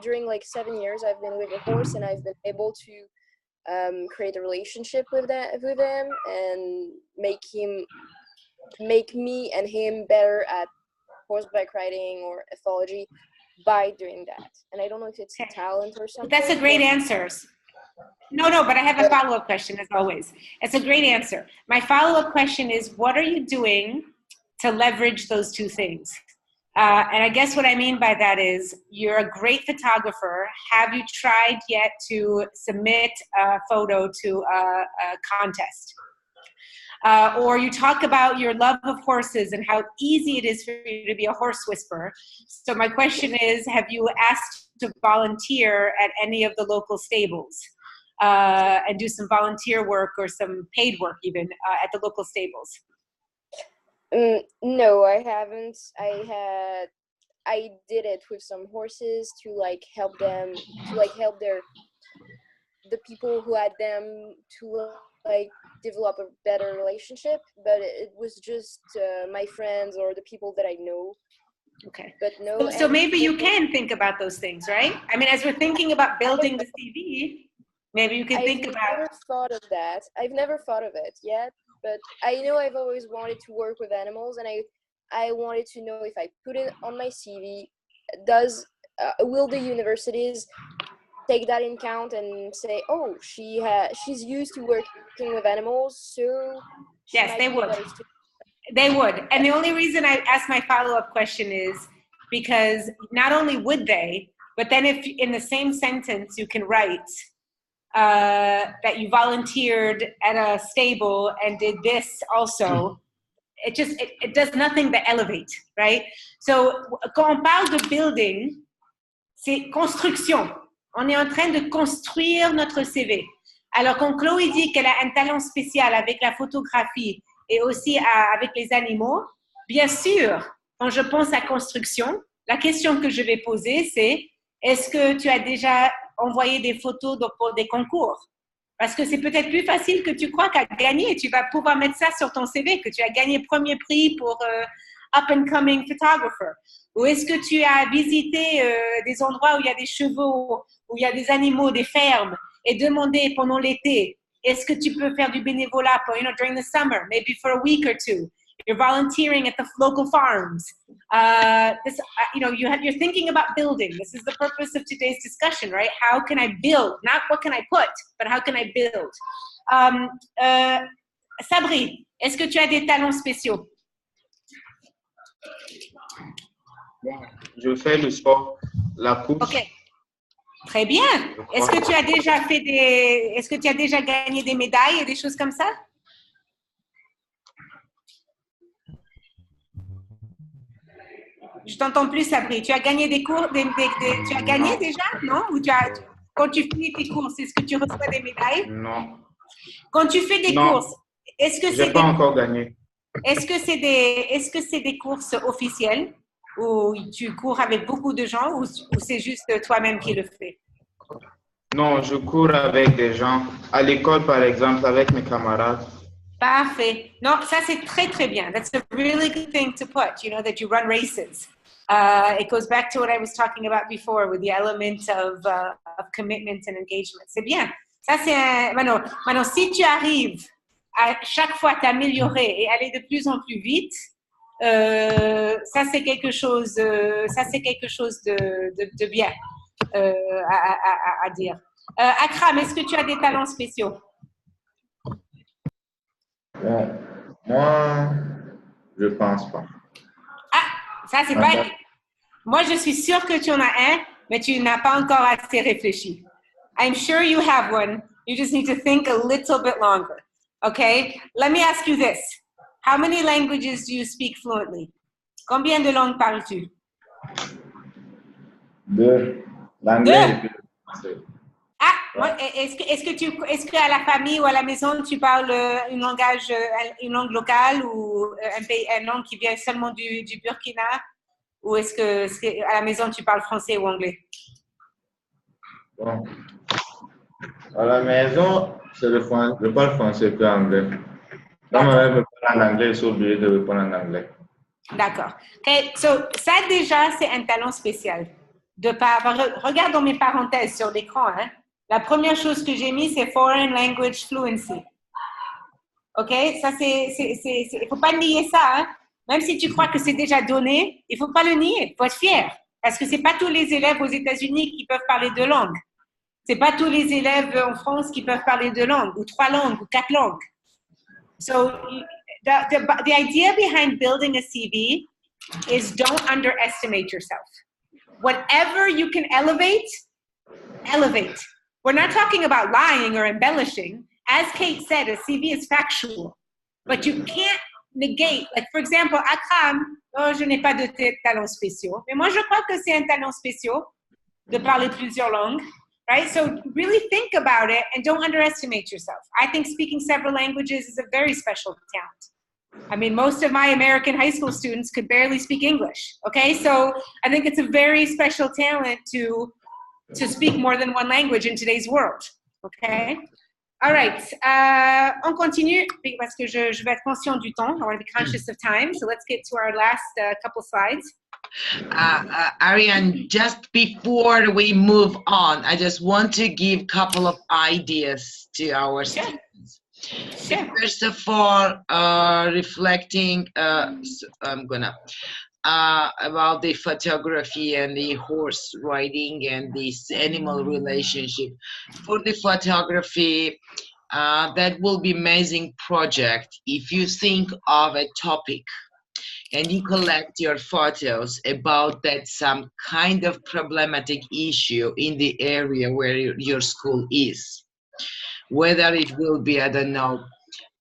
[SPEAKER 3] During like 7 years, I've been with a horse, and I've been able to create a relationship with them and make me and him better at horseback riding or ethology by doing that. And I don't know if it's a talent or something.
[SPEAKER 2] That's a great answer. No, but I have a follow-up question, as always. It's a great answer. My follow-up question is, what are you doing to leverage those two things? And I guess what I mean by that is, you're a great photographer. Have you tried yet to submit a photo to a contest? Or you talk about your love of horses and how easy it is for you to be a horse whisperer. So my question is, have you asked to volunteer at any of the local stables and do some volunteer work or some paid work even at the local stables?
[SPEAKER 3] No, I haven't. I did it with some horses to like help them, to like help the people who had them to like develop a better relationship, but it was just my friends or the people that I know.
[SPEAKER 2] Okay.
[SPEAKER 3] But no.
[SPEAKER 2] So maybe you can think about those things, right? I mean, as we're thinking about building the CV, maybe you can think about.
[SPEAKER 3] I've never thought of that. I've never thought of it yet, but I know I've always wanted to work with animals, and I wanted to know if I put it on my CV, will the universities take that in count and say, oh, she's used to working with animals, so
[SPEAKER 2] yes, they would. They would. And the only reason I asked my follow-up question is because not only would they, but then if in the same sentence you can write that you volunteered at a stable and did this also, it does nothing but elevate, right? So quand on parle de building, c'est construction. On est en train de construire notre CV. Alors, quand Chloé dit qu'elle a un talent spécial avec la photographie et aussi avec les animaux, bien sûr, quand je pense à construction, la question que je vais poser, c'est est-ce que tu as déjà envoyé des photos pour des concours? Parce que c'est peut-être plus facile que tu crois qu'à gagner. Tu vas pouvoir mettre ça sur ton CV, que tu as gagné premier prix pour Up and Coming Photographer. Ou est-ce que tu as visité des endroits où il y a des chevaux, où il y a des animaux, des fermes, et demandé pendant l'été, est-ce que tu peux faire du bénévolat pour, during the summer, maybe for a week or two? You're volunteering at the local farms. You're thinking about building. This is the purpose of today's discussion, right? How can I build? Not what can I put, but how can I build? Sabri, est-ce que tu as des talents spéciaux?
[SPEAKER 4] Bon, je fais le sport, la course.
[SPEAKER 2] Ok, très bien. Est-ce que tu as déjà gagné des médailles et des choses comme ça? Je t'entends plus, Sabri. Tu as gagné des cours, tu as gagné déjà, non? Ou quand tu finis tes courses, est-ce que tu reçois des médailles?
[SPEAKER 4] Non.
[SPEAKER 2] Quand tu fais des courses, est-ce que c'est
[SPEAKER 4] pas encore gagné.
[SPEAKER 2] Est-ce que c'est des courses officielles où tu cours avec beaucoup de gens ou c'est juste toi-même qui le fais?
[SPEAKER 4] Non, je cours avec des gens. À l'école, par exemple, avec mes camarades.
[SPEAKER 2] Parfait. Non, ça c'est très très bien. That's a really good thing to put, you know, that you run races. It goes back to what I was talking about before with the element of commitment and engagement. C'est bien. Ça c'est un... Maintenant, si tu arrives à chaque fois t'améliorer et aller de plus en plus vite, ça c'est quelque chose de bien à dire. Akram, est-ce que tu as des talents spéciaux?
[SPEAKER 5] Bon, moi, je pense pas.
[SPEAKER 2] Ah, ça c'est pas... Moi, je suis sûre que tu en as un, mais tu n'as pas encore assez réfléchi. I'm sure you have one. You just need to think a little bit longer. Okay? Let me ask you this. How many languages do you speak fluently? Combien de langues parles-tu?
[SPEAKER 5] Deux, l'anglais et puis le français.
[SPEAKER 2] Ah, est-ce que à la famille ou à la maison, tu parles une langue locale ou une langue qui vient seulement du Burkina? Ou est-ce que à la maison, tu parles français ou anglais?
[SPEAKER 5] Bon. À la maison, c'est je parle français que anglais. Quand ma mère me parle en anglais, je suis obligé de répondre en anglais.
[SPEAKER 2] D'accord. Okay. So, ça déjà, c'est un talent spécial. Regarde dans mes parenthèses sur l'écran. Hein. La première chose que j'ai mis, c'est Foreign Language Fluency. OK? Ça, il ne faut pas nier ça. Hein. Même si tu crois que c'est déjà donné, il ne faut pas le nier. Il faut être fier. Parce que ce n'est pas tous les élèves aux États-Unis qui peuvent parler 2 langues. Ce n'est pas tous les élèves en France qui peuvent parler 2 langues, ou 3 langues, ou 4 langues. So, the idea behind building a CV is don't underestimate yourself. Whatever you can elevate, elevate. We're not talking about lying or embellishing. As Kate said, a CV is factual. But you can't negate, like for example, Akram, oh, je n'ai pas de talents spéciaux. Mais moi, je crois que c'est un talent spécial de parler plusieurs langues. Right? So really think about it and don't underestimate yourself. I think speaking several languages is a very special talent. I mean, most of my American high school students could barely speak English. Okay, so I think it's a very special talent to speak more than one language in today's world. Okay. All right. On continue parce que je vais être conscient du temps. I want to be conscious of time. So let's get to our last couple slides.
[SPEAKER 1] Ariane, just before we move on, I just want to give a couple of ideas to our students.
[SPEAKER 2] Sure.
[SPEAKER 1] First of all, reflecting, I'm gonna, about the photography and the horse riding and this animal relationship. For the photography, that will be amazing project if you think of a topic and you collect your photos about that some kind of problematic issue in the area where your school is. Whether it will be, I don't know,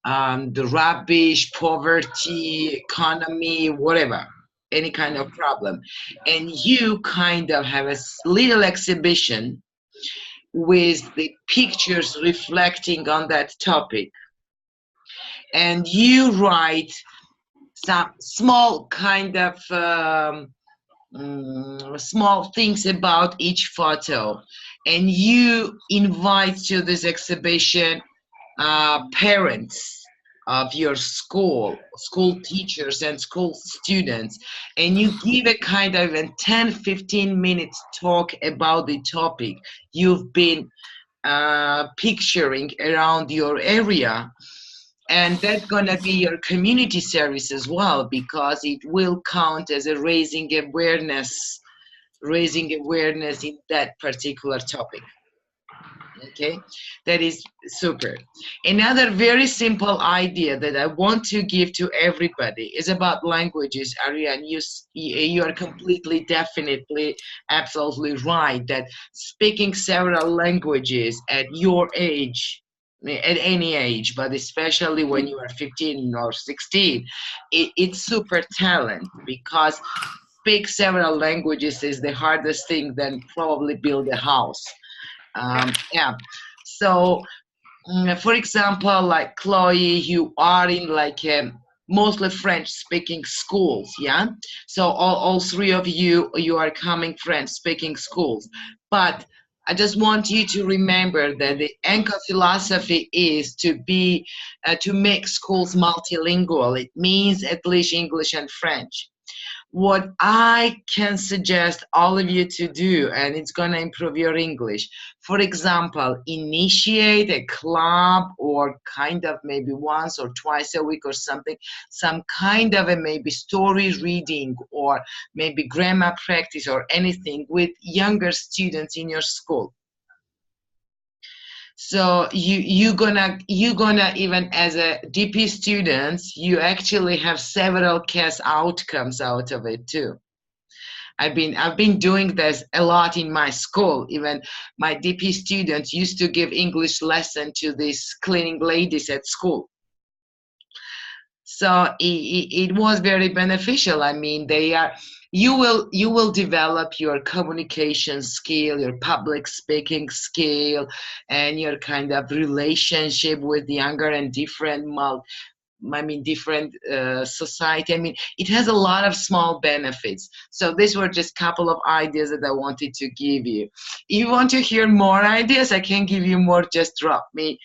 [SPEAKER 1] the rubbish, poverty, economy, whatever, any kind of problem. And you kind of have a little exhibition with the pictures reflecting on that topic. And you write some small kind of small things about each photo, and you invite to this exhibition parents of your school teachers and school students, and you give a kind of a 10-15 minutes talk about the topic you've been picturing around your area. And that's going to be your community service as well, because it will count as a raising awareness in that particular topic. Okay, that is super. Another very simple idea that I want to give to everybody is about languages. Ariane, you are completely, definitely, absolutely right that speaking several languages at your age, at any age, but especially when you are 15 or 16, it's super talent, because speak several languages is the hardest thing than probably build a house. Yeah, so for example, like Chloe, you are in like mostly French speaking schools, yeah, so all 3 of you are coming French speaking schools, but I just want you to remember that the anchor philosophy is to make schools multilingual. It means at least English and French. What I can suggest all of you to do, and it's going to improve your English, for example, initiate a club or kind of maybe once or twice a week or something, some kind of a maybe story reading or maybe grammar practice or anything with younger students in your school. So you're gonna even as a DP students, you actually have several case outcomes out of it too. I've been doing this a lot in my school. Even my DP students used to give English lesson to these cleaning ladies at school. So it was very beneficial. I mean, you will develop your communication skill, your public speaking skill, and your kind of relationship with younger and different society. I mean, it has a lot of small benefits. So these were just a couple of ideas that I wanted to give you. If you want to hear more ideas, I can give you more. Just drop me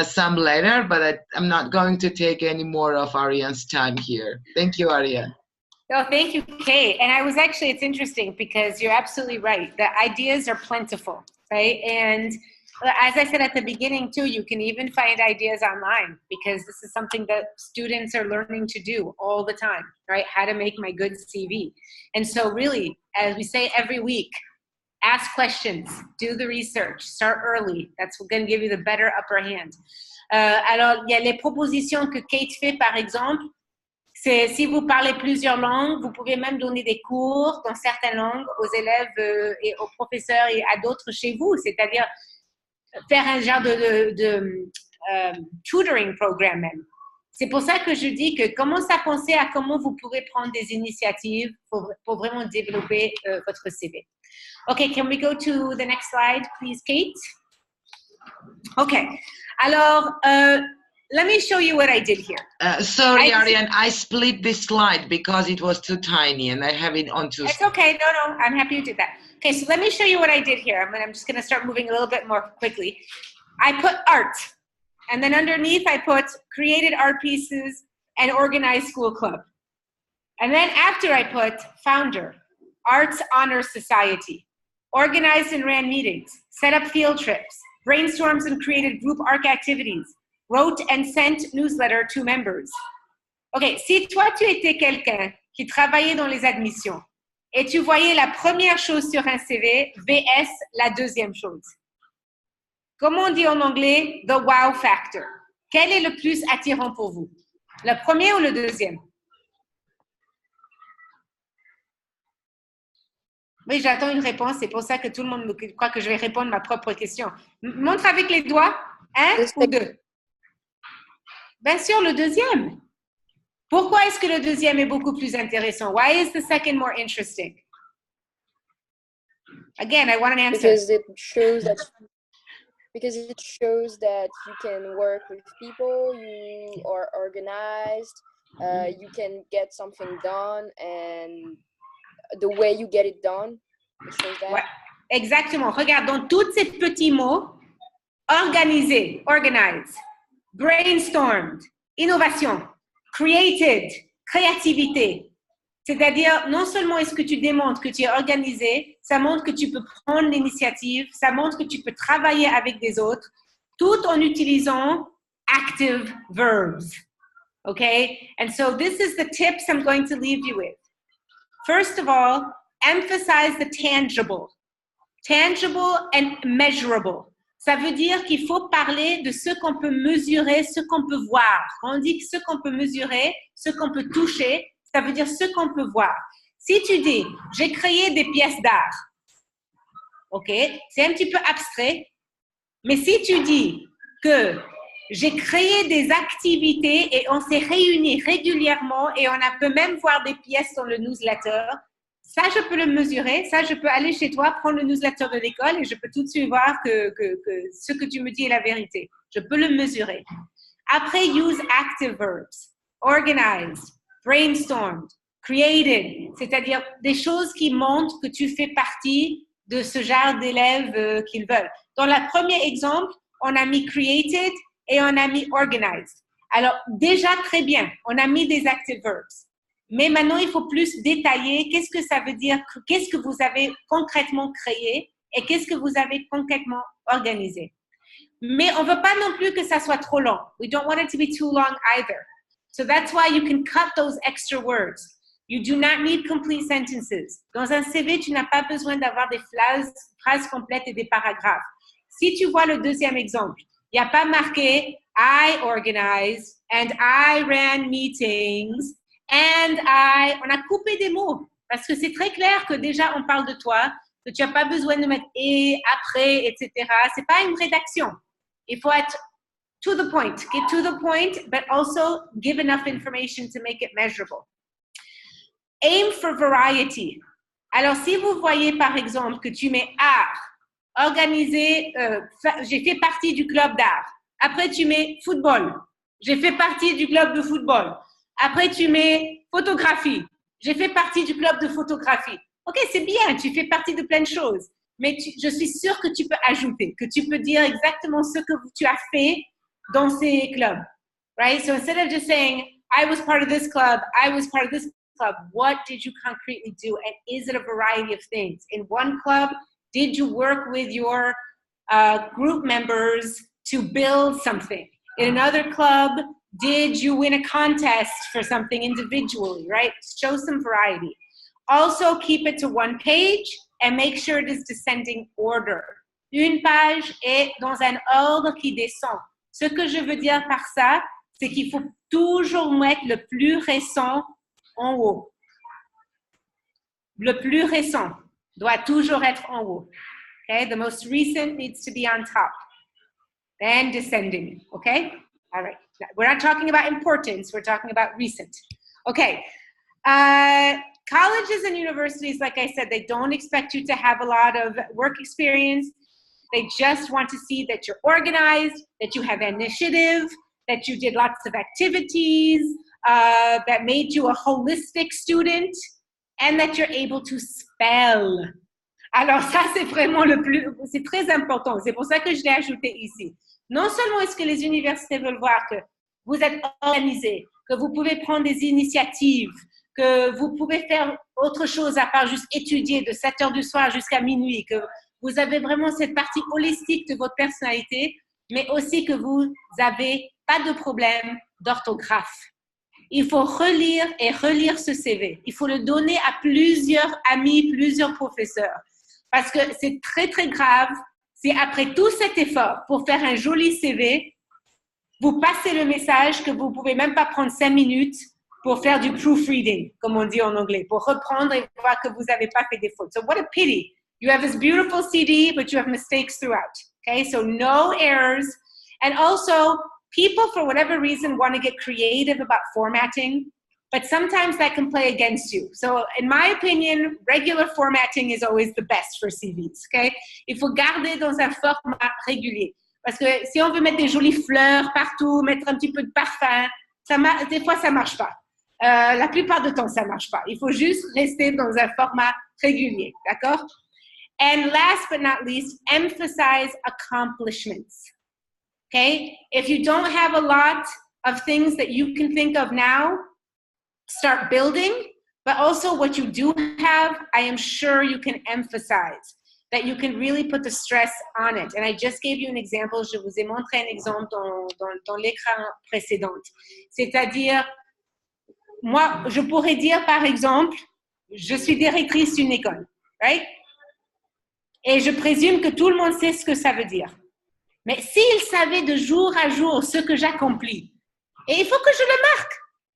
[SPEAKER 1] some later, but I'm not going to take any more of Ariane's time here. Thank you, Ariane.
[SPEAKER 2] No, thank you, Kate. And it's interesting because you're absolutely right. The ideas are plentiful, right? And as I said at the beginning too, you can even find ideas online because this is something that students are learning to do all the time, right? How to make my good CV. And so really, as we say every week, ask questions, do the research, start early. That's going to give you the better upper hand. Alors, il y a les propositions que Kate fait, par exemple. C'est si vous parlez plusieurs langues, vous pouvez même donner des cours dans certaines langues aux élèves et aux professeurs et à d'autres chez vous, c'est-à-dire faire un genre de tutoring programme même. C'est pour ça que je dis que commencez à penser à comment vous pourrez prendre des initiatives pour vraiment développer votre CV. Okay, can we go to the next slide, please, Kate? Okay, alors, let me show you what I did here.
[SPEAKER 1] Sorry, Ariane, I split this slide because it was too tiny and I have it on two.
[SPEAKER 2] It's okay, no, I'm happy you did that. Okay, so let me show you what I did here. I'm just gonna start moving a little bit more quickly. I put art, and then underneath I put created art pieces and organized school club. And then after I put founder, Arts Honor Society, organized and ran meetings, set up field trips, brainstorms and created group ARC activities, wrote and sent newsletter to members. Okay, si toi tu étais quelqu'un qui travaillait dans les admissions et tu voyais la première chose sur un CV vs la deuxième chose. Comment on dit en anglais? The wow factor. Quel est le plus attirant pour vous? Le premier ou le deuxième? Oui, j'attends une réponse. C'est pour ça que tout le monde croit que je vais répondre à ma propre question. Montre avec les doigts. Un ou deux? Bien sûr, le deuxième. Pourquoi est-ce que le deuxième est beaucoup plus intéressant? Why is the second more interesting? Again, I want an answer.
[SPEAKER 3] Because it shows that you can work with people, you are organized, you can get something done, and the way you get it done, it shows that.
[SPEAKER 2] Ouais, exactement. Regarde, dans tous ces petits mots, organisé, organize, brainstormed, innovation, created, créativité. C'est-à-dire, non seulement est-ce que tu démontres que tu es organisé, ça montre que tu peux prendre l'initiative, ça montre que tu peux travailler avec des autres, tout en utilisant active verbs. Okay? And so this is the tips I'm going to leave you with. First of all, emphasize the tangible. Tangible and measurable. Ça veut dire qu'il faut parler de ce qu'on peut mesurer, ce qu'on peut voir. Quand on dit que ce qu'on peut mesurer, ce qu'on peut toucher, ça veut dire ce qu'on peut voir. Si tu dis, j'ai créé des pièces d'art, ok, c'est un petit peu abstrait, mais si tu dis que j'ai créé des activités et on s'est réunis régulièrement et on peut même voir des pièces dans le newsletter, ça, je peux le mesurer. Ça, je peux aller chez toi, prendre le newsletter de l'école et je peux tout de suite voir que ce que tu me dis est la vérité. Je peux le mesurer. Après, use active verbs. Organized, brainstormed, created. C'est-à-dire des choses qui montrent que tu fais partie de ce genre d'élèves qu'ils veulent. Dans le premier exemple, on a mis created et on a mis organized. Alors, déjà, très bien, on a mis des active verbs. Mais maintenant, il faut plus détailler qu'est-ce que ça veut dire, qu'est-ce que vous avez concrètement créé et qu'est-ce que vous avez concrètement organisé. Mais on ne veut pas non plus que ça soit trop long. We don't want it to be too long either. So that's why you can cut those extra words. You do not need complete sentences. Dans un CV, tu n'as pas besoin d'avoir des phrases complètes et des paragraphes. Si tu vois le deuxième exemple, il n'y a pas marqué « I organized and I ran meetings and I… » On a coupé des mots parce que c'est très clair que déjà on parle de toi, que tu n'as pas besoin de mettre « et »,« après », etc. Ce n'est pas une rédaction. Il faut être to the point. Get to the point, but also give enough information to make it measurable. Aim for variety. Alors, si vous voyez, par exemple, que tu mets art, organisé, j'ai fait partie du club d'art. Après, tu mets football. J'ai fait partie du club de football. Après, tu mets photographie. J'ai fait partie du club de photographie. OK, c'est bien, tu fais partie de plein de choses. Mais je suis sûre que tu peux ajouter, que tu peux dire exactement ce que tu as fait dans ces clubs. Right? So instead of just saying, I was part of this club, I was part of this club, what did you concretely do? And is it a variety of things? In one club, did you work with your group members to build something? In another club, did you win a contest for something individually, right? Show some variety. Also, keep it to one page and make sure it is descending order. Une page est dans un ordre qui descend. Ce que je veux dire par ça, c'est qu'il faut toujours mettre le plus récent en haut. Le plus récent doit toujours être en haut. Okay? The most recent needs to be on top. Then descending. Okay? All right. We're not talking about importance. We're talking about recent. Okay. Colleges and universities, like I said, they don't expect you to have a lot of work experience. They just want to see that you're organized, that you have initiative, that you did lots of activities, that made you a holistic student, and that you're able to spell. Alors ça, c'est vraiment c'est très important. C'est pour ça que je l'ai ajouté ici. Non seulement est-ce que les universités veulent voir que vous êtes organisé, que vous pouvez prendre des initiatives, que vous pouvez faire autre chose à part juste étudier de 7 heures du soir jusqu'à minuit, que vous avez vraiment cette partie holistique de votre personnalité, mais aussi que vous n'avez pas de problème d'orthographe. Il faut relire et relire ce CV. Il faut le donner à plusieurs amis, plusieurs professeurs. Parce que c'est très, très grave si après tout cet effort pour faire un joli CV, vous passez le message que vous ne pouvez même pas prendre 5 minutes pour faire du proofreading, comme on dit en anglais, pour reprendre et voir que vous n'avez pas fait des fautes. So what a pity. You have this beautiful CD, but you have mistakes throughout. Okay, so no errors. And also, people, for whatever reason, want to get creative about formatting, but sometimes that can play against you. So in my opinion, regular formatting is always the best for CVs. Okay? Il faut garder dans un format régulier. Parce que si on veut mettre des jolies fleurs partout, mettre un petit peu de parfum, des fois, ça ne marche pas. La plupart du temps, ça ne marche pas. Il faut juste rester dans un format régulier. D'accord? And last but not least, emphasize accomplishments. Okay? If you don't have a lot of things that you can think of now, start building. But also what you do have, I am sure you can emphasize. That you can really put the stress on it. And I just gave you an example. Je vous ai montré un exemple dans l'écran précédent. C'est-à-dire, moi, je pourrais dire, par exemple, je suis directrice d'une école, right? Et je présume que tout le monde sait ce que ça veut dire. Mais s'ils savaient de jour à jour ce que j'accomplis, et il faut que je le marque,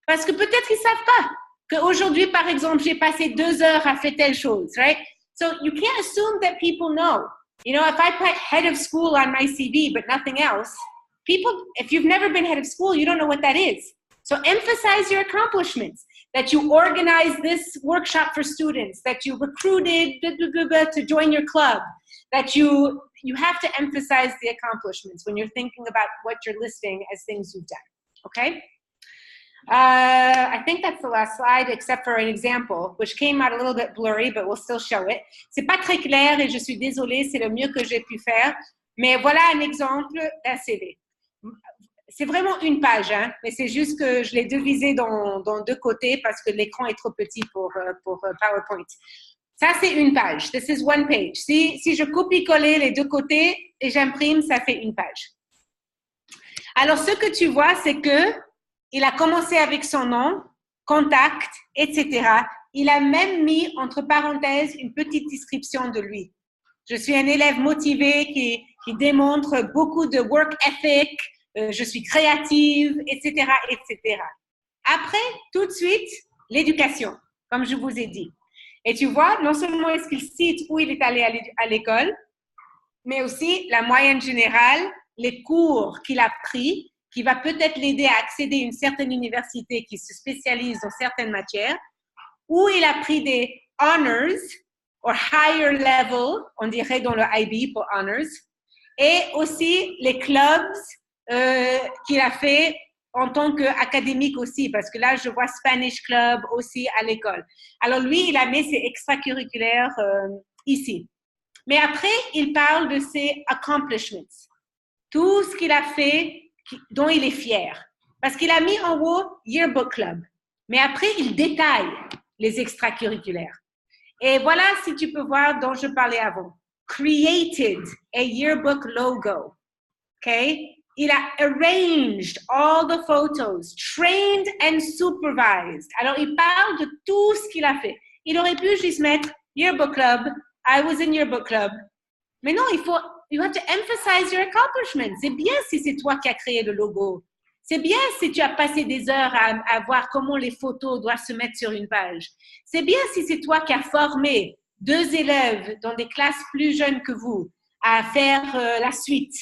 [SPEAKER 2] parce que peut-être ils ne savent pas qu'aujourd'hui, par exemple, j'ai passé 2 heures à faire telle chose, right? So you can't assume that people know. You know, if I put head of school on my CV but nothing else, people, if you've never been head of school, you don't know what that is. So emphasize your accomplishments, that you organized this workshop for students, that you recruited to join your club, that you have to emphasize the accomplishments when you're thinking about what you're listing as things you've done, okay? I think that's the last slide, except for an example, which came out a little bit blurry, but we'll still show it. C'est pas très clair et je suis désolée, c'est le mieux que j'ai pu faire. Mais voilà un exemple d'un CV. C'est vraiment une page, hein, mais c'est juste que je l'ai divisé dans deux côtés parce que l'écran est trop petit pour PowerPoint. Ça, c'est une page. This is one page. Si je copie-coller les deux côtés et j'imprime, ça fait une page. Alors, ce que tu vois, c'est que il a commencé avec son nom, contact, etc. Il a même mis entre parenthèses une petite description de lui. Je suis un élève motivé qui démontre beaucoup de work ethic, je suis créative, etc., etc. Après, tout de suite, l'éducation, comme je vous ai dit. Et tu vois, non seulement est-ce qu'il cite où il est allé à l'école, mais aussi la moyenne générale, les cours qu'il a pris, qui va peut-être l'aider à accéder à une certaine université qui se spécialise dans certaines matières, où il a pris des honors, ou higher level, on dirait dans le IB pour honors, et aussi les clubs qu'il a fait en tant qu'académique aussi, parce que là, je vois Spanish Club aussi à l'école. Alors lui, il a mis ses extracurriculaires ici. Mais après, il parle de ses accomplishments, tout ce qu'il a fait dont il est fier. Parce qu'il a mis en haut Yearbook Club. Mais après, il détaille les extracurriculaires. Et voilà, si tu peux voir dont je parlais avant. Created a yearbook logo. Okay? Il a arranged all the photos, trained and supervised. Alors, il parle de tout ce qu'il a fait. Il aurait pu juste mettre Yearbook Club, I was in Yearbook Club. Mais non, you have to emphasize your accomplishments. C'est bien si c'est toi qui as créé le logo. C'est bien si tu as passé des heures à voir comment les photos doivent se mettre sur une page. C'est bien si c'est toi qui as formé 2 élèves dans des classes plus jeunes que vous à faire la suite.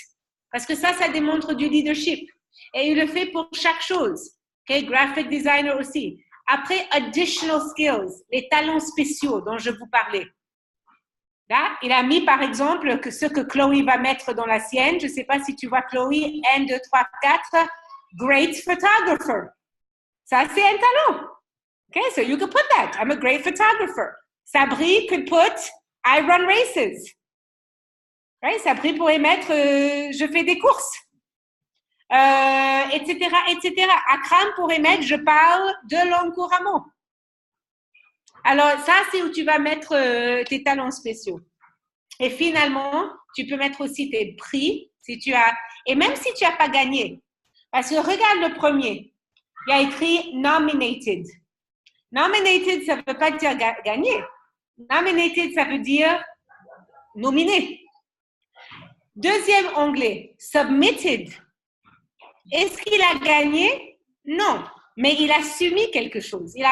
[SPEAKER 2] Parce que ça démontre du leadership. Et il le fait pour chaque chose. Okay? Graphic designer aussi. Après, additional skills, les talents spéciaux dont je vous parlais. Là, il a mis, par exemple, que ce que Chloé va mettre dans la sienne. Je ne sais pas si tu vois Chloé, 1, 2, 3, 4, great photographer. Ça, c'est un talent. Okay, so you can put that. I'm a great photographer. Sabri could put, I run races. Right? Sabri pourrait mettre, je fais des courses. Etc., etc. Akram pourrait mettre, je parle de l'homme couramment. Alors, ça, c'est où tu vas mettre tes talents spéciaux. Et finalement, tu peux mettre aussi tes prix, si tu as, et même si tu n'as pas gagné. Parce que regarde le premier, il y a écrit nominated. Nominated, ça ne veut pas dire gagner. Nominated, ça veut dire nominé. Deuxième onglet, submitted. Est-ce qu'il a gagné? Non. Mais il a soumis quelque chose. Il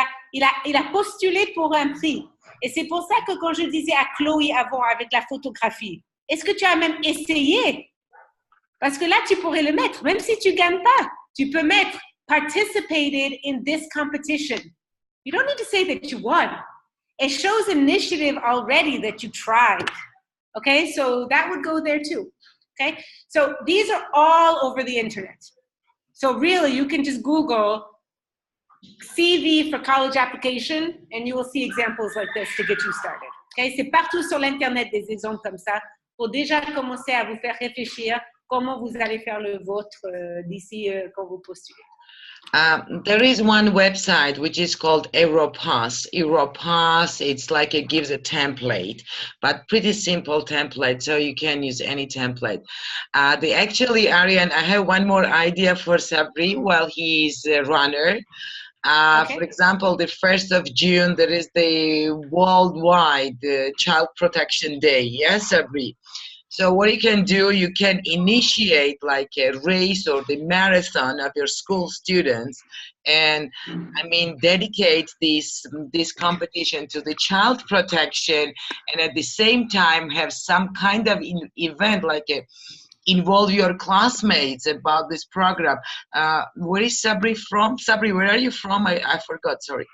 [SPEAKER 2] a postulé pour un prix. Et c'est pour ça que quand je disais à Chloé avant avec la photographie, est-ce que tu as même essayé? Parce que là, tu pourrais le mettre. Même si tu ne gagnes pas, tu peux mettre participated in this competition. You don't need to say that you won. It shows initiative already that you tried. Okay, so that would go there too. Okay, so these are all over the internet. So really, you can just Google CV for college application, and you will see examples like this to get you started. Okay? C'est partout sur l'Internet des exemples comme ça pour déjà commencer à vous faire réfléchir comment vous allez faire le vôtre d'ici quand vous postulez.
[SPEAKER 1] There is one website which is called Europass. Europass, it's like it gives a template, but pretty simple template, so you can use any template. Actually, Ariane, I have one more idea for Sabri while he's a runner. Okay. For example, the 1st of June, there is the worldwide Child Protection Day. Yes, Sabri? So what you can do, you can initiate like a race or the marathon of your school students and, I mean, dedicate this competition to the child protection and at the same time have some kind of event like involve your classmates about this program. Where is Sabri from? Sabri, where are you from? I forgot, sorry.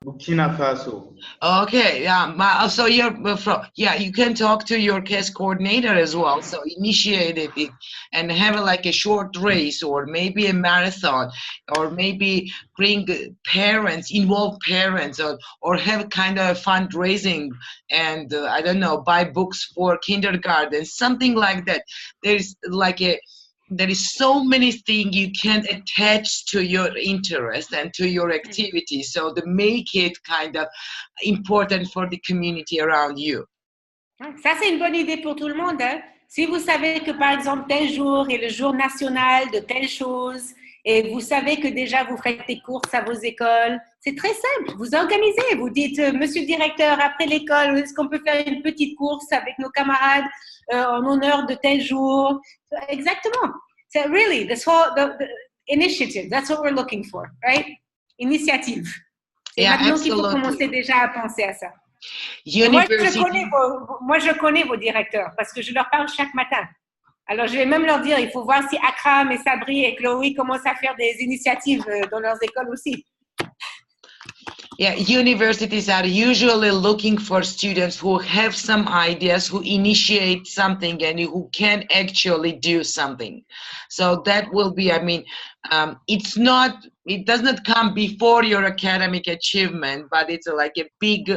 [SPEAKER 4] Burkina Faso.
[SPEAKER 1] Okay, yeah. So you're from, yeah, you can talk to your case coordinator as well. So initiate it and have like a short race or maybe a marathon or maybe bring parents, involve parents or have kind of fundraising and I don't know, buy books for kindergarten, something like that. There's like there is so many things you can attach to your interest and to your activity, so to make it kind of important for the community around you.
[SPEAKER 2] Ça, c'est une bonne idée pour tout le monde. Hein? Si vous savez que, par exemple, tel jour est le jour national de telle chose, et vous savez que déjà vous faites des courses à vos écoles, c'est très simple. Vous organisez, vous dites, monsieur le directeur, après l'école, est-ce qu'on peut faire une petite course avec nos camarades en honneur de tel jour? Exactement. So really, this whole the initiative, that's what we're looking for, right? Initiative. C'est maintenant qu'il faut commencer déjà à penser à ça. Moi, je connais vos directeurs parce que je leur parle chaque matin. Alors, je vais même leur dire, il faut voir si Akram et Sabri et Chloé commencent à faire des initiatives dans leurs écoles aussi.
[SPEAKER 1] Yeah, universities are usually looking for students who have some ideas, who initiate something and who can actually do something. So that will be, I mean, it does not come before your academic achievement, but it's like a big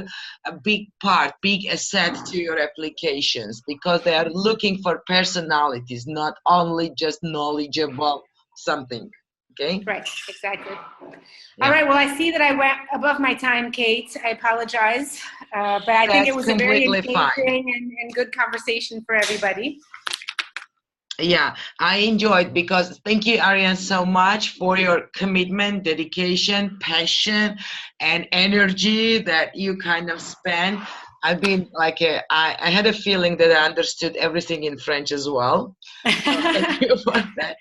[SPEAKER 1] part, big asset to your applications because they are looking for personalities, not only just knowledgeable something. Okay.
[SPEAKER 2] Right, exactly. Yeah. All right, well, I see that I went above my time, Kate. I apologize, but I think it was a very engaging and good conversation for everybody.
[SPEAKER 1] Yeah, I enjoyed because thank you, Ariane, so much for your commitment, dedication, passion, and energy that you kind of spend. I've been like, I had a feeling that I understood everything in French as well. So thank you for that.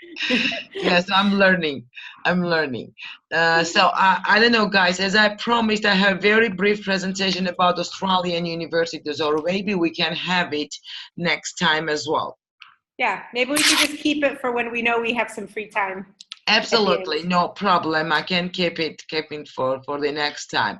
[SPEAKER 1] Yes, I'm learning. So I don't know, guys, as I promised, I have a very brief presentation about Australian universities, or maybe we can have it next time as well.
[SPEAKER 2] Yeah, maybe we should just keep it for when we know we have some free time.
[SPEAKER 1] Absolutely, no problem. I can keep it for the next time.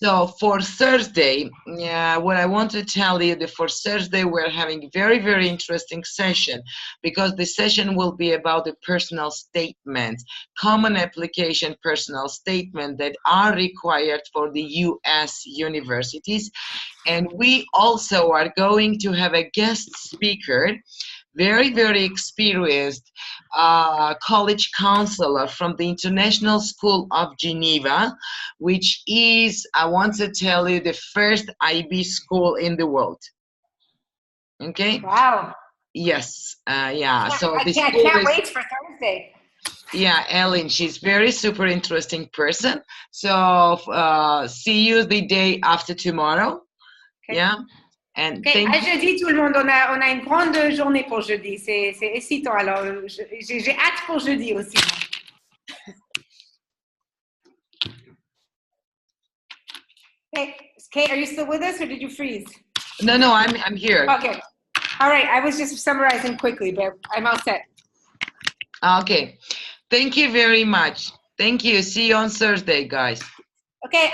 [SPEAKER 1] So for Thursday, what I want to tell you that for Thursday we're having a very, very interesting session because the session will be about the personal statements, common application personal statement that are required for the U.S. universities. And we also are going to have a guest speaker, very, very experienced college counselor from the International School of Geneva, which is, I want to tell you, the first IB school in the world. Okay?
[SPEAKER 2] Wow.
[SPEAKER 1] Yes. Yeah. So
[SPEAKER 2] I can't wait for Thursday.
[SPEAKER 1] Yeah, Ellen, she's very super interesting person. So see you the day after tomorrow. Okay. Yeah. And
[SPEAKER 2] okay. À jeudi, tout le monde, on a une grande journée pour jeudi. C'est excitant. Alors, j'ai hâte pour jeudi aussi. Hey, Kate, are you still with us or did you freeze?
[SPEAKER 1] No, I'm here.
[SPEAKER 2] Okay. All right. I was just summarizing quickly, but I'm all set.
[SPEAKER 1] Okay. Thank you very much. Thank you. See you on Thursday, guys.
[SPEAKER 2] Okay.